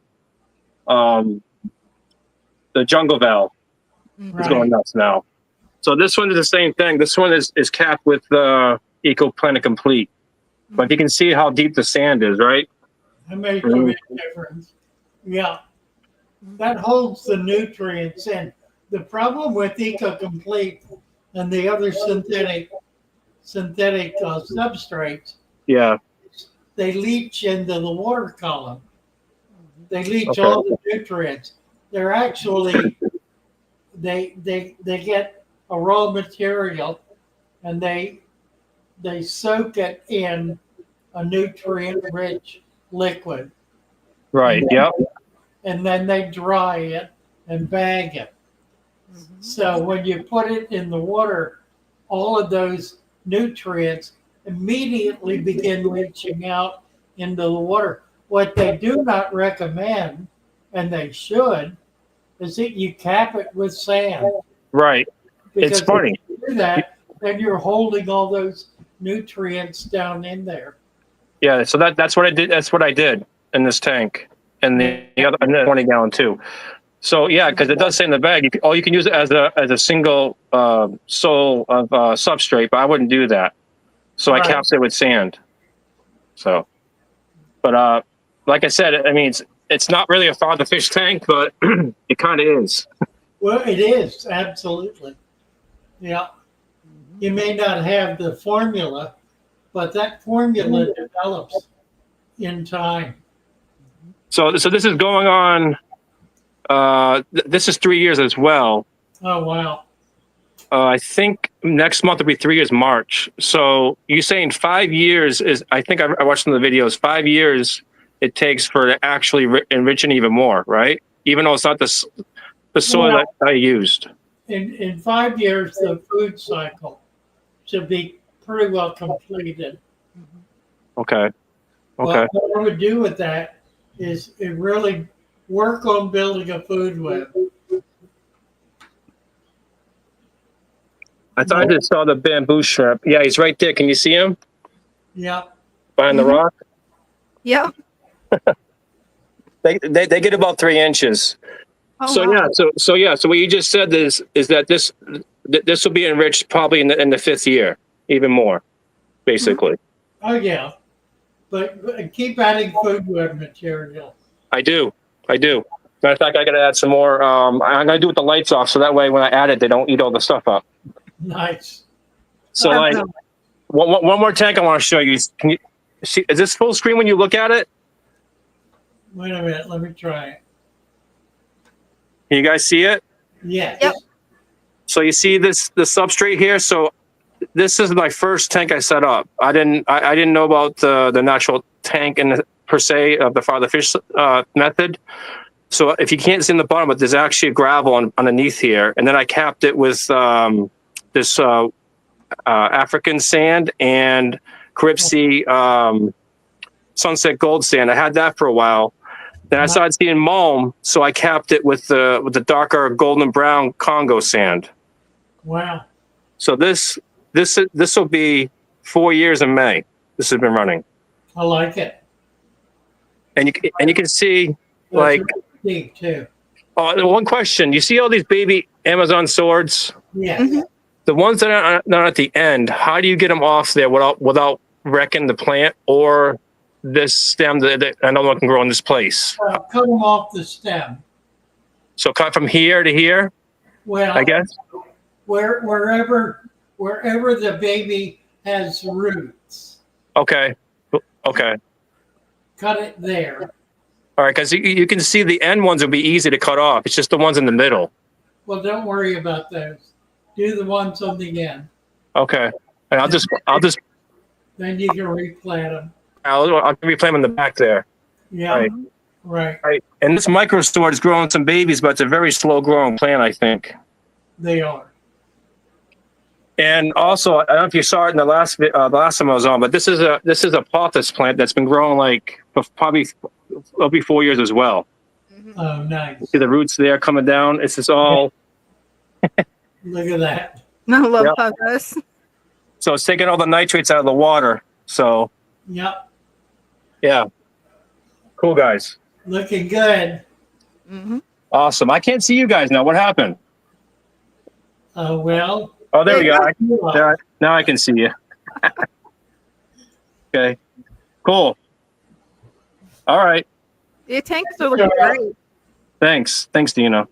jungle val is going nuts now. So this one is the same thing. This one is capped with the Eco-Planet Complete. But you can see how deep the sand is, right? That makes a big difference. Yeah. That holds the nutrients in. The problem with Eco-Complete and the other synthetic substrates, Yeah. they leach into the water column. They leach all the nutrients. They're actually they get a raw material and they soak it in a nutrient-rich liquid. Right. Yep. And then they dry it and bag it. So when you put it in the water, all of those nutrients immediately begin leaching out into the water. What they do not recommend, and they should, is that you cap it with sand. Right. Because It's funny. if you do that, then you're holding all those nutrients down in there. Yeah. So that's what I did. That's what I did in this tank, and the other 20-gallon too. So yeah, because it does say in the bag, you can use it as a single sole of substrate, but I wouldn't do that. So I capped it with sand. So, but like I said, I mean it's not really a Father Fish tank, but it kind of is. Well, it is, absolutely. Yeah. You may not have the formula, but that formula develops in time. So this is going on. This is 3 years as well. Oh, wow. I think next month will be 3 years, March. So you're saying 5 years is, I think I watched some of the videos, 5 years it takes for to actually enriching even more, right? Even though it's not the soil that I used. In 5 years, the food cycle should be pretty well completed. Okay. Okay. What I would do with that is it really work on building a food web. I thought I just saw the bamboo shrimp. Yeah, he's right there. Can you see him Yep. behind the rock? Yep. They get about 3 inches. Oh, So wow. yeah, so what you just said is that this will be enriched probably in the 5th year, even more, basically. Oh yeah, but keep adding food web material. I do. Matter of fact, I got to add some more. I'm gonna do it with the lights off, so that way when I add it, they don't eat all the stuff up. Nice. So like, one more tank I want to show you. Can you see? Is this full screen when you look at it? Wait a minute, let me try it. Can you guys see it? Yes. Yep. So you see the substrate here. So this is my first tank I set up. I didn't know about the natural tank per se of the Father Fish method. So if you can't see in the bottom, but there's actually a gravel underneath here, and then I capped it with this African sand and Carib Sea sunset gold sand. I had that for a while. Then I started seeing mulm, so I capped it with the darker golden brown Congo sand. Wow. So this will be 4 years in May. This has been running, I like it. and you can see That's like. really deep too. Oh, one question: you see all these baby Amazon swords? Yeah. The ones that are not at the end. How do you get them off there without wrecking the plant or this stem that I know can grow in this place? Cut them off the stem. So cut from here to here. Well, I guess. Wherever the baby has roots, Okay. cut it there. All right, because you can see the end ones will be easy to cut off. It's just the ones in the middle. Well, don't worry about those. Do the ones on the end. Okay, and I'll just Then you can replant them. I'll replant them in the back there. Yeah. Right. Right. And this micro sword is growing some babies, but it's a very slow growing plant, I think. They are. And also, I don't know if you saw it in the last time I was on, but this is a pothos plant that's been growing like for probably it'll be 4 years as well. Oh, nice. See the roots there coming down. It's just all. Look at that. I love Yep. pothos. So it's taking all the nitrates out of the water. So Yep. yeah, cool guys. Looking good. Awesome. I can't see you guys now. What happened? Well. Oh, there we go. Now I can see you. Okay. Cool. All right. Your tanks are looking great. Thanks, Dina.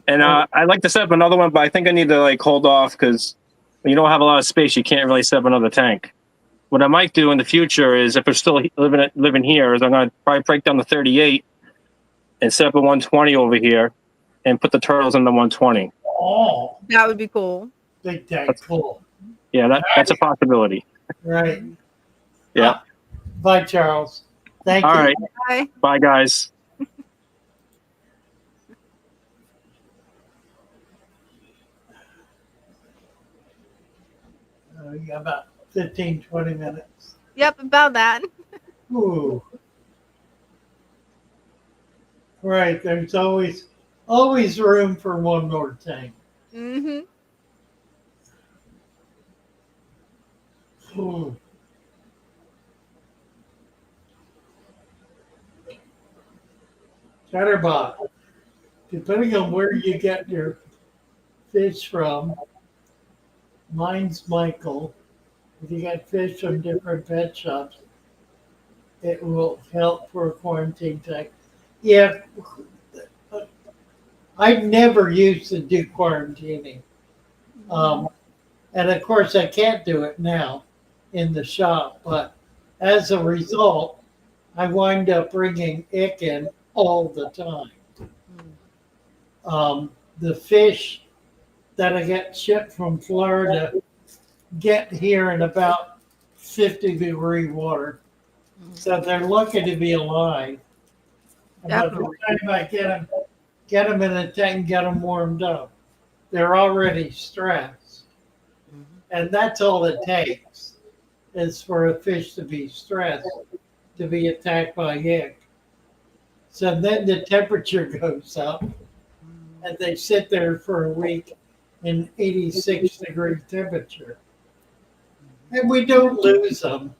And I'd like to set up another one, but I think I need to like hold off because when you don't have a lot of space, you can't really set up another tank. What I might do in the future is, if we're still living here, is I'm going to probably break down the 38 and set up a 120 over here, and put the turtles in the 120. Oh, that would be cool. Big tank, cool. Yeah, that's a possibility. Right. Yeah. Bye, Charles. Thank you. All right. Bye. Bye, guys. You got about 15, 20 minutes. Yep, about that. Ooh. Right. There's always room for one more tank. Mm-hmm. Ooh. Chatterbot, depending on where you get your fish from, mine's Michael. If you get fish from different pet shops, it will help for a quarantine tank. Yeah, I never used to do quarantining. And of course, I can't do it now in the shop, but as a result, I wind up bringing ick in all the time. The fish that I get shipped from Florida get here in about 50-degree water. So they're lucky to be alive. And by the time I get them in a tank and get them warmed up, they're already stressed. And that's all it takes. is for a fish to be stressed, to be attacked by ick. So then the temperature goes up and they sit there for a week in 86-degree temperature. And we don't lose them,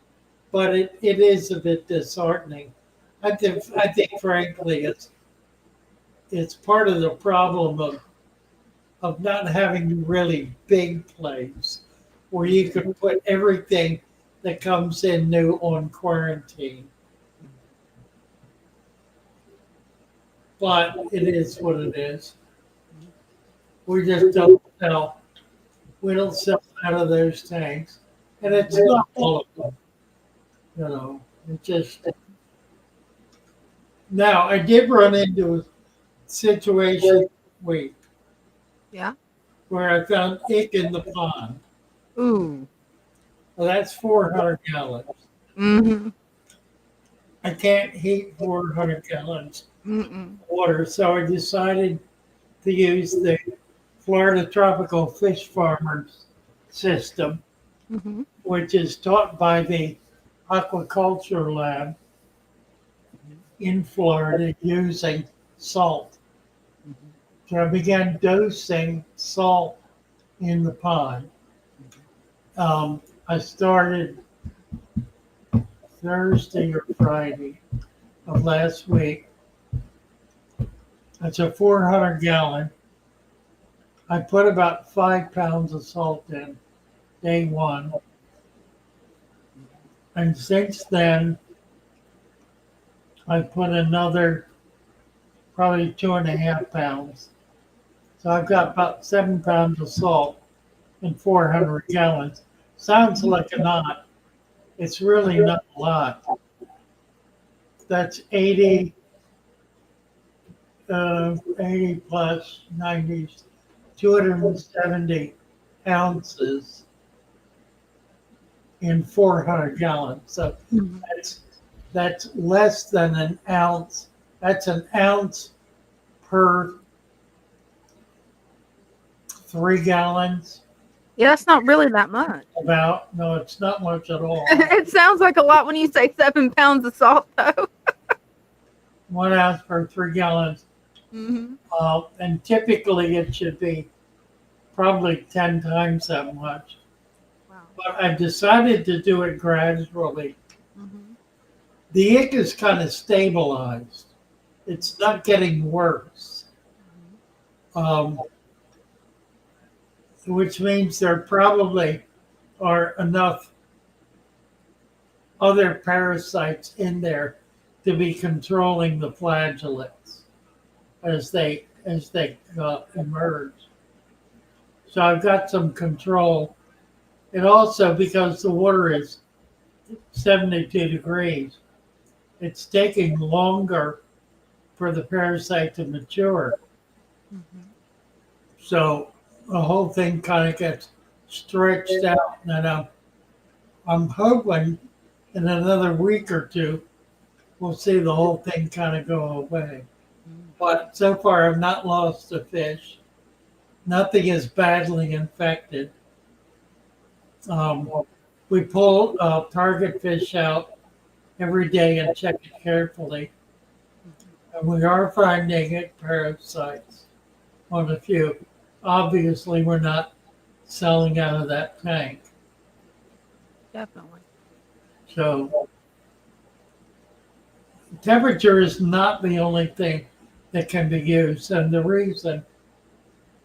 but it is a bit disheartening. I think frankly, it's part of the problem of not having really big plays where you can put everything that comes in new on quarantine. But it is what it is. We just don't sell. We don't sell out of those tanks, and it's not all of them. You know, it just. Now I did run into a situation this week Yeah. where I found ick in the pond. Ooh. Well, that's 400 gallons. Mm-hmm. I can't heat 400 gallons Mm-mm. of water, so I decided to use the Florida Tropical Fish Farmers system, Mm-hmm. which is taught by the Aquaculture Lab in Florida using salt. So I began dosing salt in the pond. I started Thursday or Friday of last week. It's a 400 gallon. I put about 5 pounds of salt in day one. And since then, I put another probably 2.5 pounds. So I've got about 7 pounds of salt in 400 gallons. Sounds like a lot. It's really not a lot. That's 80 plus 90, 270 ounces in 400 gallons. So that's less than an ounce. That's an ounce per 3 gallons. Yeah, that's not really that much. No, it's not much at all. It sounds like a lot when you say 7 pounds of salt, though. 1 ounce per 3 gallons. Mm-hmm. And typically it should be probably 10 times that much. Wow. But I decided to do it gradually. Mm-hmm. The ick is kind of stabilized. It's not getting worse. Which means there probably are enough other parasites in there to be controlling the flagellates as they emerge. So I've got some control. And also because the water is 72 degrees, it's taking longer for the parasite to mature. Mm-hmm. So the whole thing kind of gets stretched out. And I'm hoping in another week or two, we'll see the whole thing kind of go away. But so far, I've not lost a fish. Nothing is badly infected. We pull target fish out every day and check it carefully. And we are finding parasites on a few. Obviously, we're not selling out of that tank. Definitely. So temperature is not the only thing that can be used. And the reason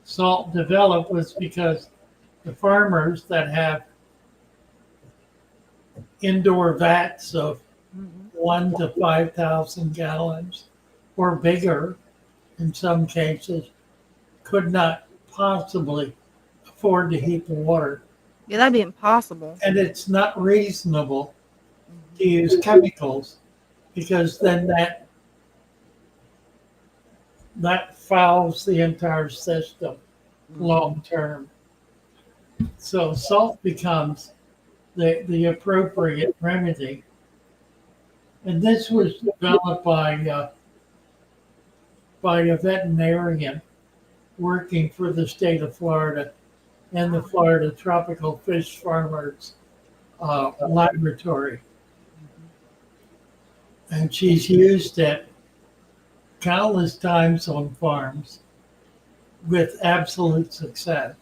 salt developed was because the farmers that have indoor vats of 1 to 5,000 gallons or bigger in some cases could not possibly afford to heat the water. Yeah, that'd be impossible. And it's not reasonable to use chemicals because then that fouls the entire system long term. So salt becomes the appropriate remedy. And this was developed by a veterinarian working for the state of Florida and the Florida Tropical Fish Farmers laboratory. And she's used it countless times on farms with absolute success.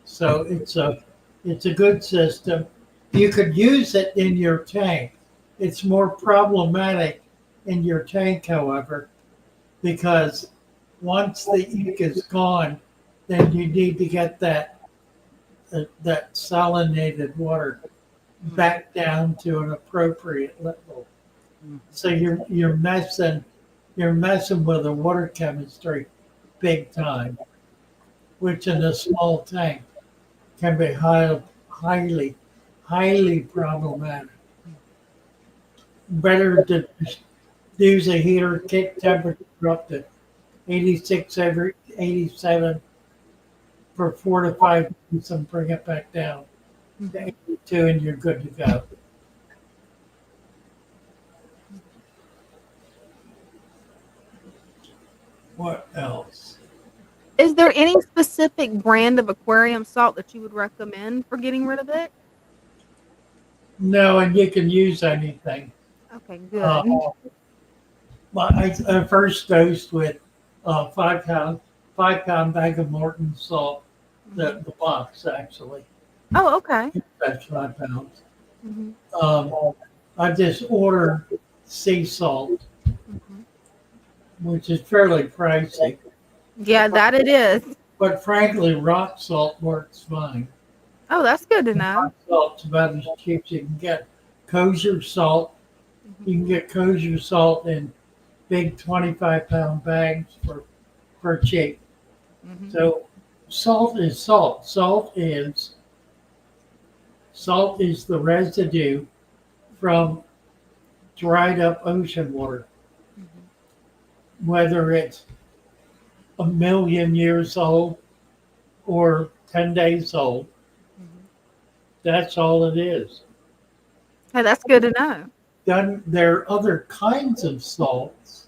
So it's a good system. You could use it in your tank. It's more problematic in your tank, however, because once the ink is gone, then you need to get that salinated water back down to an appropriate level. So you're messing with the water chemistry big time, which in a small tank can be highly problematic. Better to use a heater, kick temperature up to 86 every 87 for 4 to 5 minutes and bring it back down to 82 and you're good to go. What else? Is there any specific brand of aquarium salt that you would recommend for getting rid of it? No, and you can use anything. Okay, good. Well, I first dosed with a 5 pound bag of Morton salt, the box actually. Oh, okay. That's 5 pounds. I just ordered sea salt, which is fairly pricey. Yeah, that it is. But frankly, rock salt works fine. Oh, that's good to know. Rock salt's about as cheap as you can get. Kosher salt, you can get kosher salt in big 25-pound bags for cheap. So salt is salt. Salt is the residue from dried up ocean water. Whether it's 1,000,000 years old or 10 days old, that's all it is. Hey, that's good to know. Then there are other kinds of salts,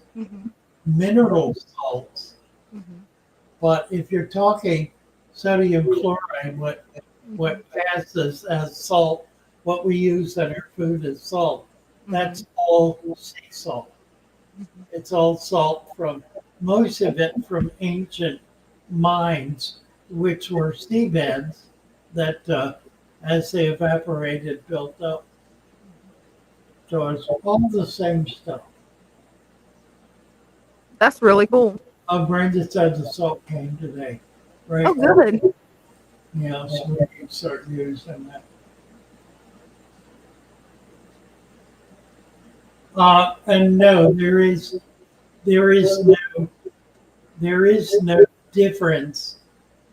mineral salts. But if you're talking sodium chloride, what passes as salt, what we use in our food as salt, that's all sea salt. It's all salt from, most of it from ancient mines, which were seabeds that as they evaporated, built up. So it's all the same stuff. That's really cool. Brenda said the salt came today, right? Oh, good. Yeah, so we can start using that. And no, there is no difference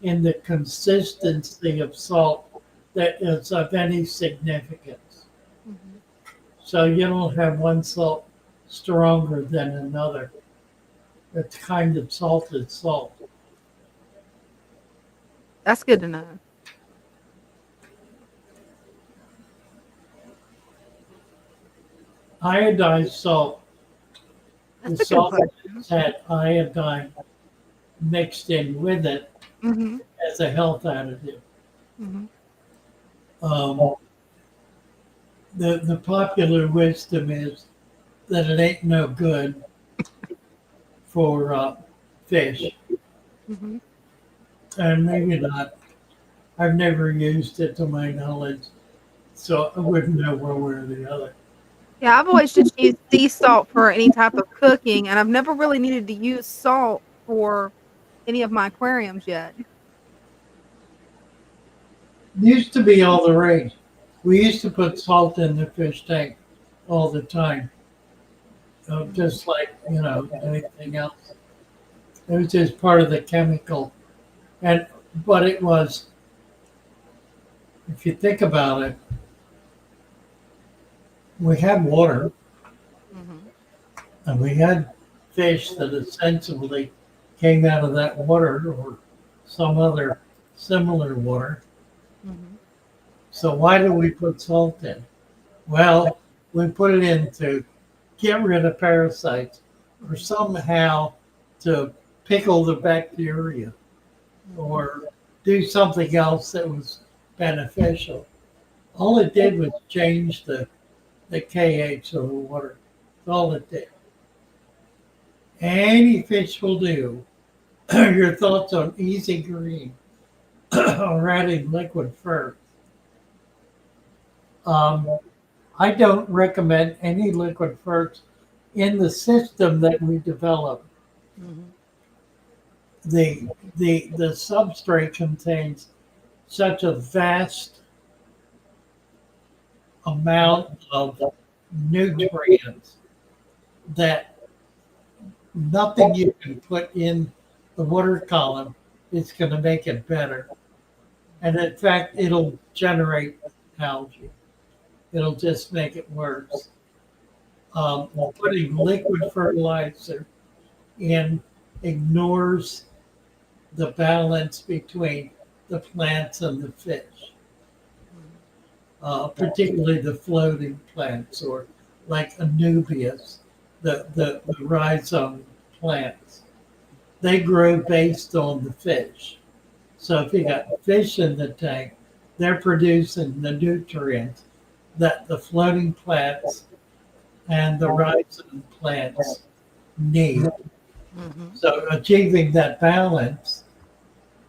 in the consistency of salt that is of any significance. So you don't have one salt stronger than another. It's kind of salt is salt. That's good to know. Iodized salt. That's The a good salt question. had iodine mixed in with it as a health additive. The popular wisdom is that it ain't no good for fish, and maybe not. I've never used it to my knowledge, so I wouldn't know one way or the other. Yeah, I've always just used sea salt for any type of cooking, and I've never really needed to use salt for any of my aquariums yet. Used to be all the rage. We used to put salt in the fish tank all the time, just like anything else. It was just part of the chemical, but it was. If you think about it, we had water, and we had fish that ostensibly came out of that water or some other similar water. So why do we put salt in? Well, we put it in to get rid of parasites or somehow to pickle the bacteria or do something else that was beneficial. All it did was change the KH of the water. That's all it did. Any fish will do. Your thoughts on easy green or adding liquid first. I don't recommend any liquid first in the system that we developed. The substrate contains such a vast amount of nutrients that nothing you can put in the water column is going to make it better. And in fact, it'll generate algae. It'll just make it worse. Putting liquid fertilizer in ignores the balance between the plants and the fish, particularly the floating plants or like Anubias, the rhizome plants. They grow based on the fish. So if you got fish in the tank, they're producing the nutrients that the floating plants and the rhizome plants need. So achieving that balance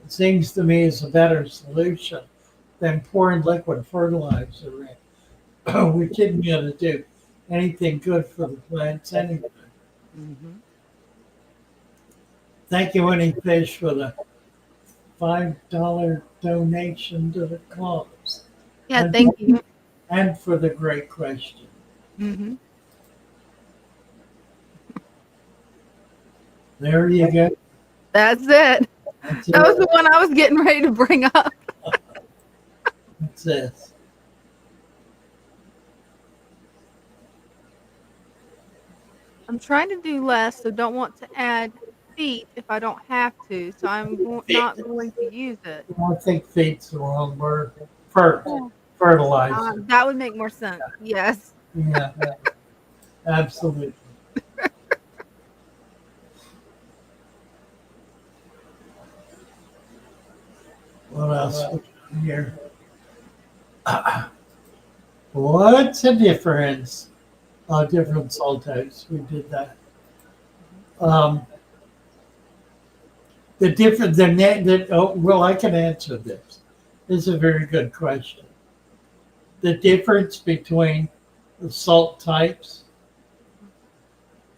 seems to me is a better solution than pouring liquid fertilizer in, which isn't going to do anything good for the plants anyway. Thank you, Winnie Fish, for the $5 donation to the cause. Yeah, thank you. And for the great question. There you go. That's it. That's That was it. the one I was getting ready to bring up. That's this. I'm trying to do less, so don't want to add feet if I don't have to. So I'm not going to use it. I think feed's the wrong word. Fertilizer. That would make more sense. Yes. Yeah, absolutely. What else we got here? What's the difference? Different salt types. We did that. The different, well, I can answer this. This is a very good question. The difference between the salt types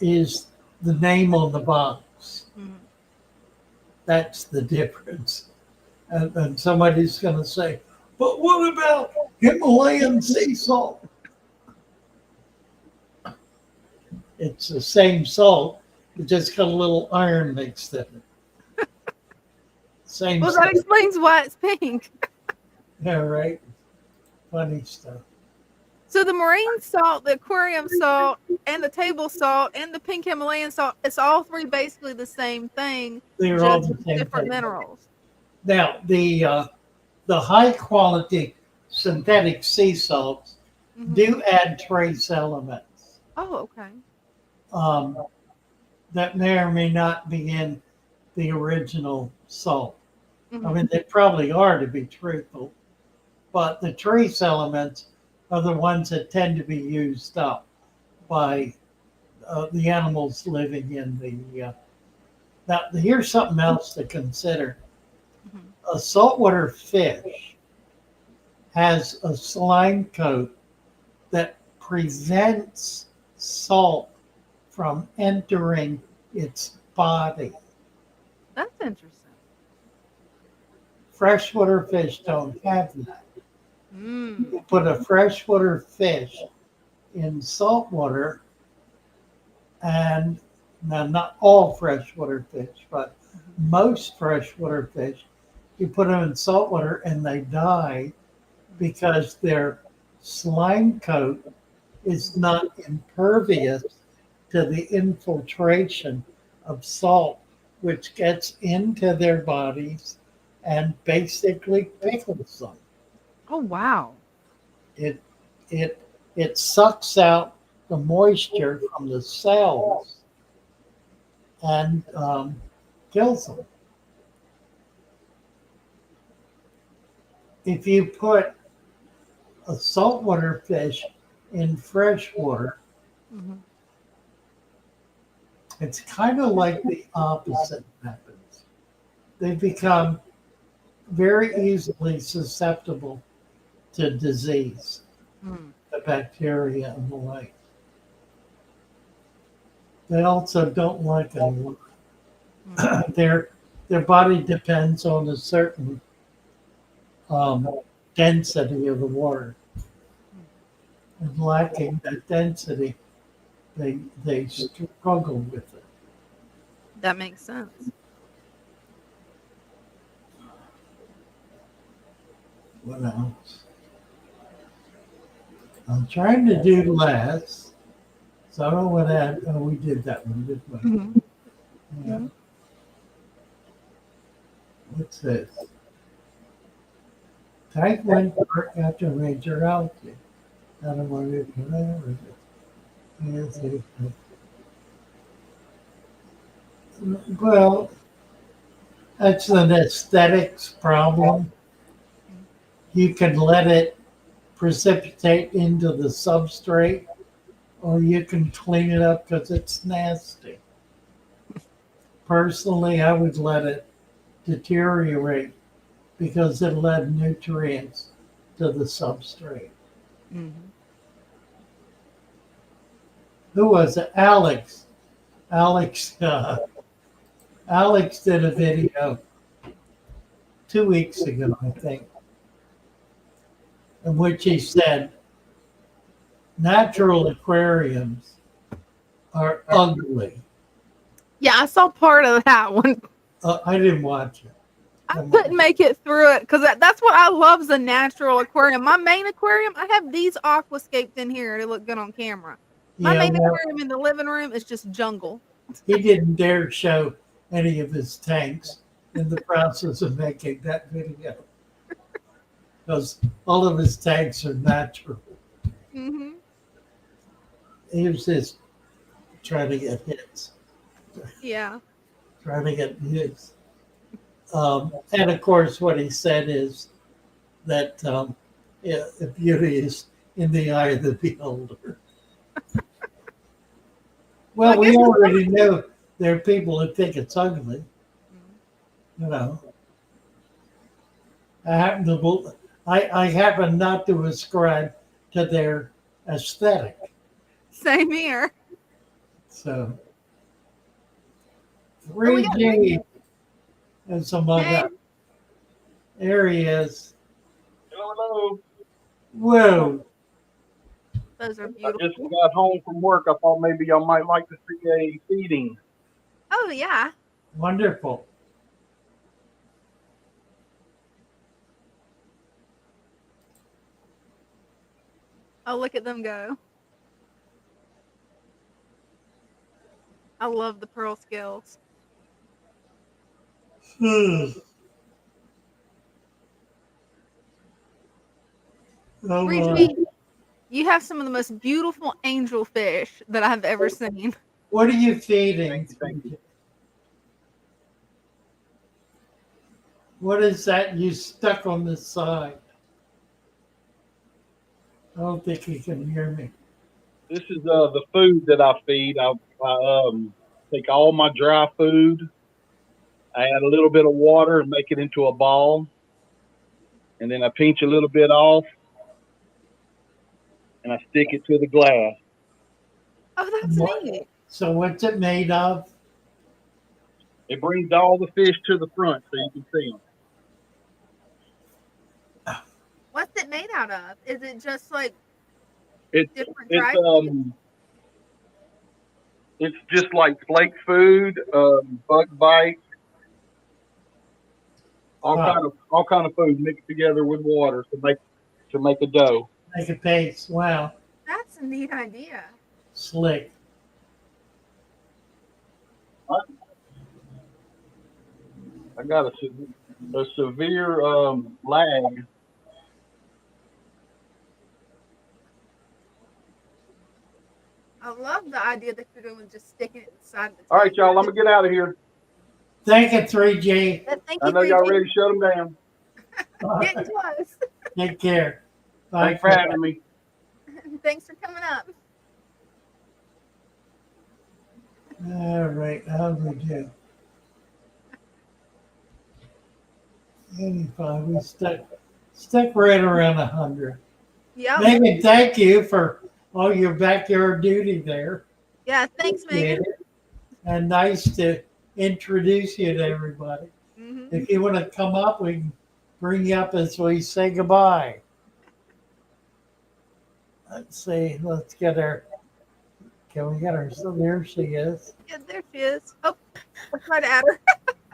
is the name on the box. That's the difference. And somebody's going to say, but what about Himalayan sea salt? It's the same salt, it just got a little iron mixed in it. Same Well, salt. that explains why it's pink. Yeah, right. Funny stuff. So the marine salt, the aquarium salt, and the table salt, and the pink Himalayan salt, it's all three basically the same thing, They're all just the same different thing. minerals. Now, the high quality synthetic sea salts do add trace elements Oh, okay. That may or may not be in the original salt. Mm-hmm. I mean, they probably are, to be truthful, but the trace elements are the ones that tend to be used up by the animals living in the. Now, here's something else to consider. A saltwater fish has a slime coat that prevents salt from entering its body. That's interesting. Freshwater fish don't have that. You put a freshwater fish in saltwater, and now not all freshwater fish, but most freshwater fish, you put them in saltwater and they die because their slime coat is not impervious to the infiltration of salt, which gets into their bodies and basically pickles them. Oh, wow. It sucks out the moisture from the cells and kills them. If you put a saltwater fish in freshwater, Mhm. it's kind of like the opposite happens. They become very easily susceptible to disease, Mm. the bacteria and the like. They also don't like it a lot. Mm. Their body depends on a certain density of the water. And lacking that density, they struggle with it. That makes sense. What else? I'm trying to do less. So I don't know what that. Oh, we did that one, didn't we? Mhm. Yeah. Mhm. What's this? Tight wind work after major altitude. I don't want to do that. Yes, it is. Well, that's an aesthetics problem. You can let it precipitate into the substrate, or you can clean it up because it's nasty. Personally, I would let it deteriorate because it'll add nutrients to the substrate. Mhm. Who was it? Alex. Alex. Alex did a video 2 weeks ago, I think, in which he said natural aquariums are ugly. Yeah, I saw part of that one. I didn't watch it. I couldn't make it through it because that's what I love is a natural aquarium. My main aquarium, I have these aquascapes in here. They look good on camera. My Yeah, main well, aquarium in the living room is just jungle. he didn't dare show any of his tanks in the process of making that video because all of his tanks are natural. Hmm. He was just trying to get hits, Yeah. trying to get views. And of course, what he said is that yeah, the beauty is in the eye of the beholder. Well, I Well, we guess it's already know there are people who think it's ugly. You know, I happen not to ascribe to their aesthetic. same here. So Oh, we got 3G is among Hey, us. There he is. Hello. Whoa. those are I just beautiful. got home from work. I thought maybe y'all might like to see a feeding. Oh yeah. Wonderful. Oh, look at them go. I love the pearl scales. Oh, 3G, you have some of the most beautiful angel fish that I've ever seen. What are you feeding? Thank you. What is that you stuck on the side? I don't think he can hear me. This is the food that I feed. I take all my dry food, I add a little bit of water and make it into a ball, and then I pinch a little bit off, and I stick it to the glass. Oh, that's neat. So what's it made of? It brings all the fish to the front so you can see them. What's it made out of? Is it just like It's different it's dry food? it's just like flake food, bug bites, all kind of food mixed together with water to make a dough. Make a paste. Wow. That's a neat idea. Slick. I got a severe lag. I love the idea that you're doing just sticking it inside the All right, tank. y'all, I'm gonna get out of here. Thank you, 3G. Thank I you, know y'all 3G. ready to shut them down. Getting close. Take care. Thanks for having me. Thanks for coming up. All right, how do we do? 85. We stuck right around 100. Yeah. Megan, thank you for all your backyard duty there. Yeah, thanks, Megan. And nice to introduce you to everybody. Mm-hmm. If you want to come up, we can bring you up as we say goodbye. Let's see. Let's get her. Can we get her? So there she is. Yeah, there she is. Oh, let's try to add her.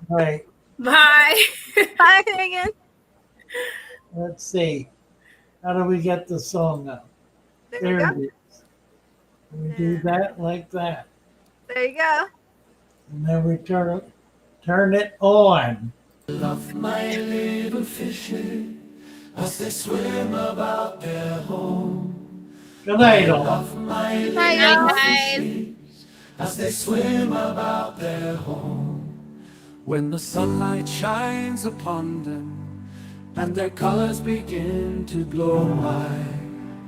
Right. Bye. Hi, Megan. Let's see. How do we get the song up? There it is. We do that like that. There you go. And then we turn it on. Love my little fishes as they swim about their home. Good night, all. Love my little fishes as they swim about their home. When the sunlight shines upon them and their colors begin to glow, I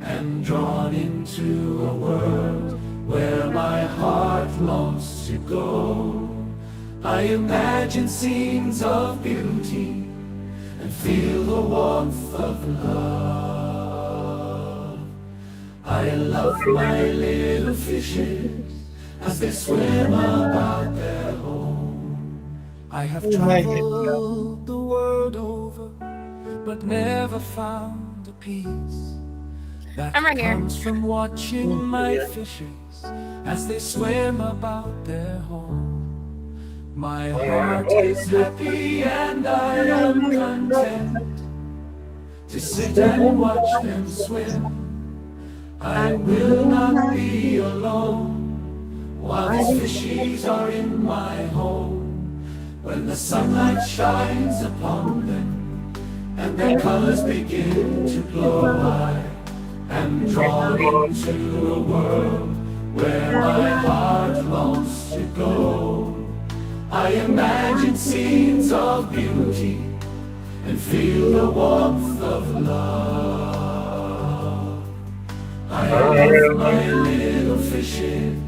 am drawn into a world where my heart longs to go. I imagine scenes of beauty and feel the warmth of love. I love my little fishes as they swim about their home. I have traveled the world over, but never found a peace that comes from watching my fishes as they swim about their home. My heart is happy and I am content to sit and watch them swim. I will not be alone while these fishies are in my home. When the sunlight shines upon them and their colors begin to glow, I am drawn into a world where my heart longs to go. I imagine scenes of beauty and feel the warmth of love. I love my little fishes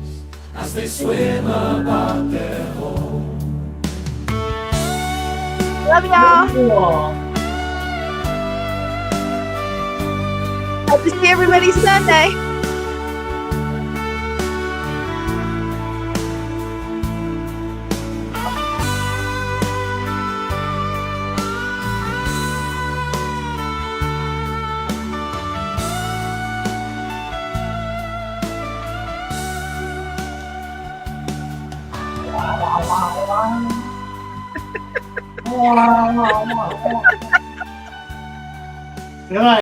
as they swim about their home. Love y'all. Hope to see everybody Sunday. Good night.